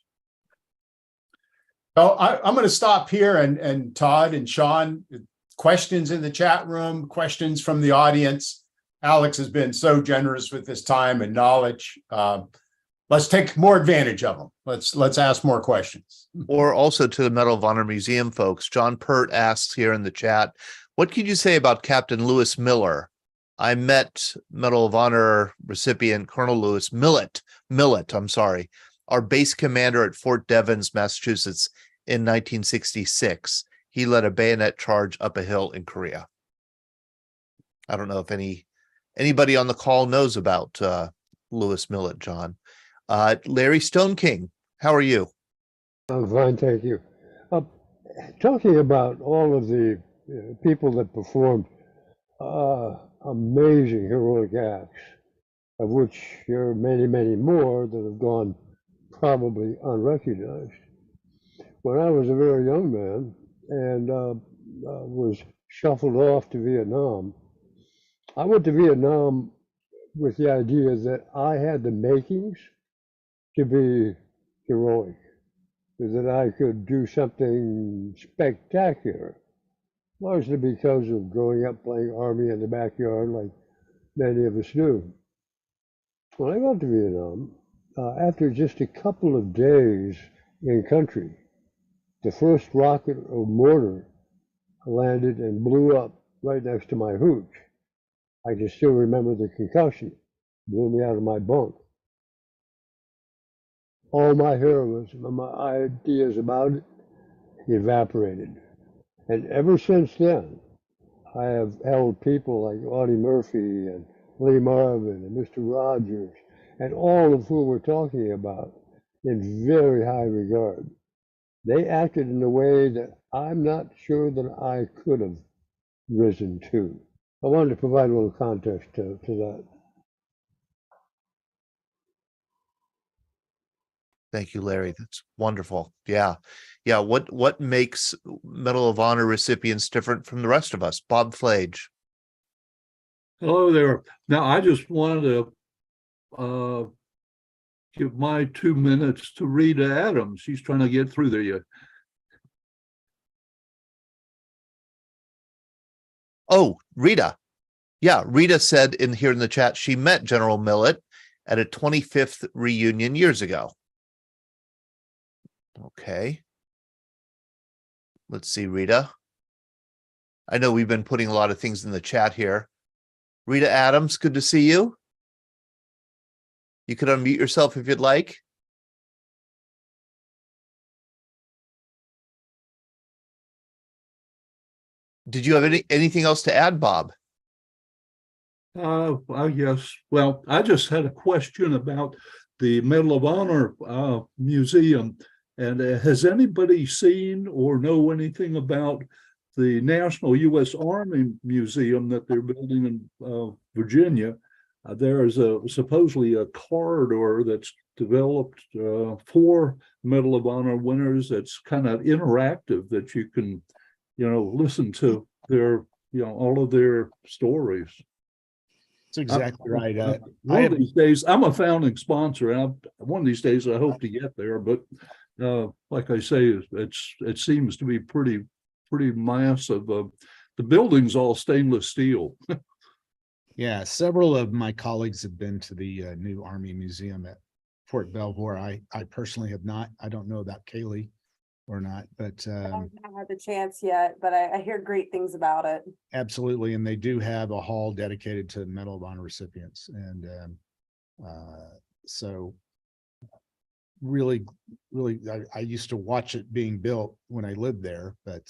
Speaker 1: So I'm going to stop here, and Todd and Sean, questions in the chat room, questions from the audience. Alex has been so generous with his time and knowledge. Let's take more advantage of them. Let's ask more questions.
Speaker 4: Or also to the Medal of Honor Museum folks. John Pert asks here in the chat, what could you say about Captain Lewis Miller? I met Medal of Honor recipient Colonel Lewis Millett, our base commander at Fort Devens, Massachusetts in 1966. He led a bayonet charge up a hill in Korea. I don't know if anybody on the call knows about Lewis Millett, John. Larry Stone King, how are you?
Speaker 7: I'm fine, thank you. Talking about all of the people that performed amazing heroic acts, of which there are many, many more that have gone probably unrecognized. When I was a very young man and was shuffled off to Vietnam, I went to Vietnam with the idea that I had the makings to be heroic, that I could do something spectacular, largely because of growing up playing Army in the backyard like many of us do. When I got to Vietnam, after just a couple of days in country, the first rocket or mortar landed and blew up right next to my hooch. I can still remember the concussion, blew me out of my bunk. All my heroism and my ideas about it evaporated. And ever since then, I have held people like Audie Murphy and Lee Marvin and Mr. Rogers, and all of whom we're talking about, in very high regard. They acted in a way that I'm not sure that I could have risen to. I wanted to provide a little context to that.
Speaker 4: Thank you, Larry. That's wonderful. Yeah. What makes Medal of Honor recipients different from the rest of us? Bob Flage.
Speaker 8: Hello there. Now, I just wanted to give my 2 minutes to Rita Adams. She's trying to get through there.
Speaker 4: Oh, Rita. Yeah, Rita said here in the chat she met General Millett at a 25th reunion years ago. Okay. Let's see, Rita. I know we've been putting a lot of things in the chat here. Rita Adams, good to see you. You could unmute yourself if you'd like. Did you have anything else to add, Bob?
Speaker 8: Yes. Well, I just had a question about the Medal of Honor Museum. And has anybody seen or know anything about the National U.S. Army Museum that they're building in Virginia? There is supposedly a corridor that's developed for Medal of Honor winners that's kind of interactive, that you can, listen to their, all of their stories.
Speaker 5: That's exactly right.
Speaker 8: One of these days, I'm a founding sponsor, and one of these days I hope to get there. But like I say, it seems to be pretty massive. The building's all stainless steel.
Speaker 5: Yeah, several of my colleagues have been to the new Army Museum at Fort Belvoir. I personally have not. I don't know about Kaylee or not, but
Speaker 6: I haven't had the chance yet, but I hear great things about it.
Speaker 5: Absolutely, and they do have a hall dedicated to Medal of Honor recipients, and so really, I used to watch it being built when I lived there, but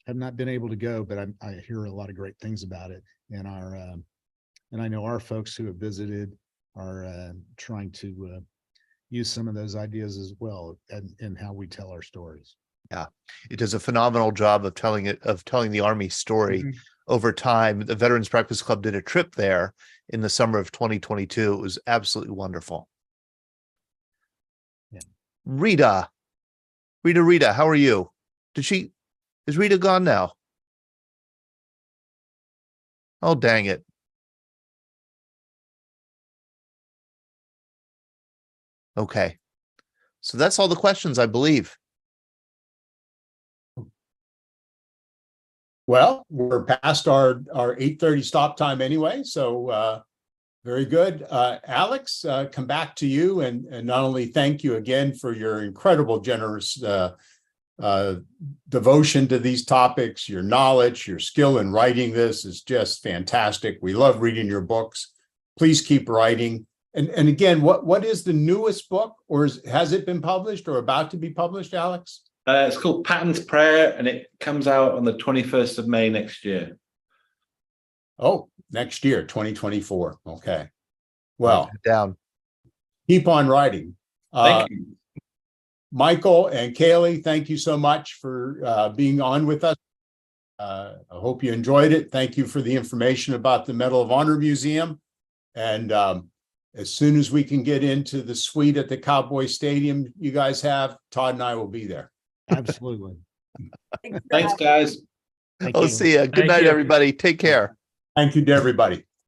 Speaker 5: have not been able to go. But I hear a lot of great things about it, and I know our folks who have visited are trying to use some of those ideas as well in how we tell our stories.
Speaker 4: Yeah, it does a phenomenal job of telling the Army story over time. The Veterans Breakfast Club did a trip there in the summer of 2022. It was absolutely wonderful.
Speaker 5: Yeah.
Speaker 4: Rita, how are you? Is Rita gone now? Oh, dang it. Okay. So that's all the questions, I believe.
Speaker 1: Well, we're past our 8:30 stop time anyway, so very good. Alex, come back to you and not only thank you again for your incredible generous devotion to these topics, your knowledge, your skill in writing this is just fantastic. We love reading your books. Please keep writing. And again, what is the newest book, or has it been published or about to be published, Alex?
Speaker 2: It's called Patton's Prayer, and it comes out on the 21st of May next year.
Speaker 1: Oh, next year, 2024. Okay. Well,
Speaker 4: Down.
Speaker 1: keep on writing.
Speaker 2: Thank you.
Speaker 1: Michael and Kaylee, thank you so much for being on with us. I hope you enjoyed it. Thank you for the information about the Medal of Honor Museum. And as soon as we can get into the suite at the Cowboy Stadium you guys have, Todd and I will be there.
Speaker 5: Absolutely.
Speaker 2: Thanks, guys.
Speaker 5: Thank
Speaker 4: I'll
Speaker 5: you.
Speaker 4: see you. Good
Speaker 3: Thank
Speaker 4: night,
Speaker 3: you.
Speaker 4: everybody. Take care.
Speaker 1: Thank you to everybody.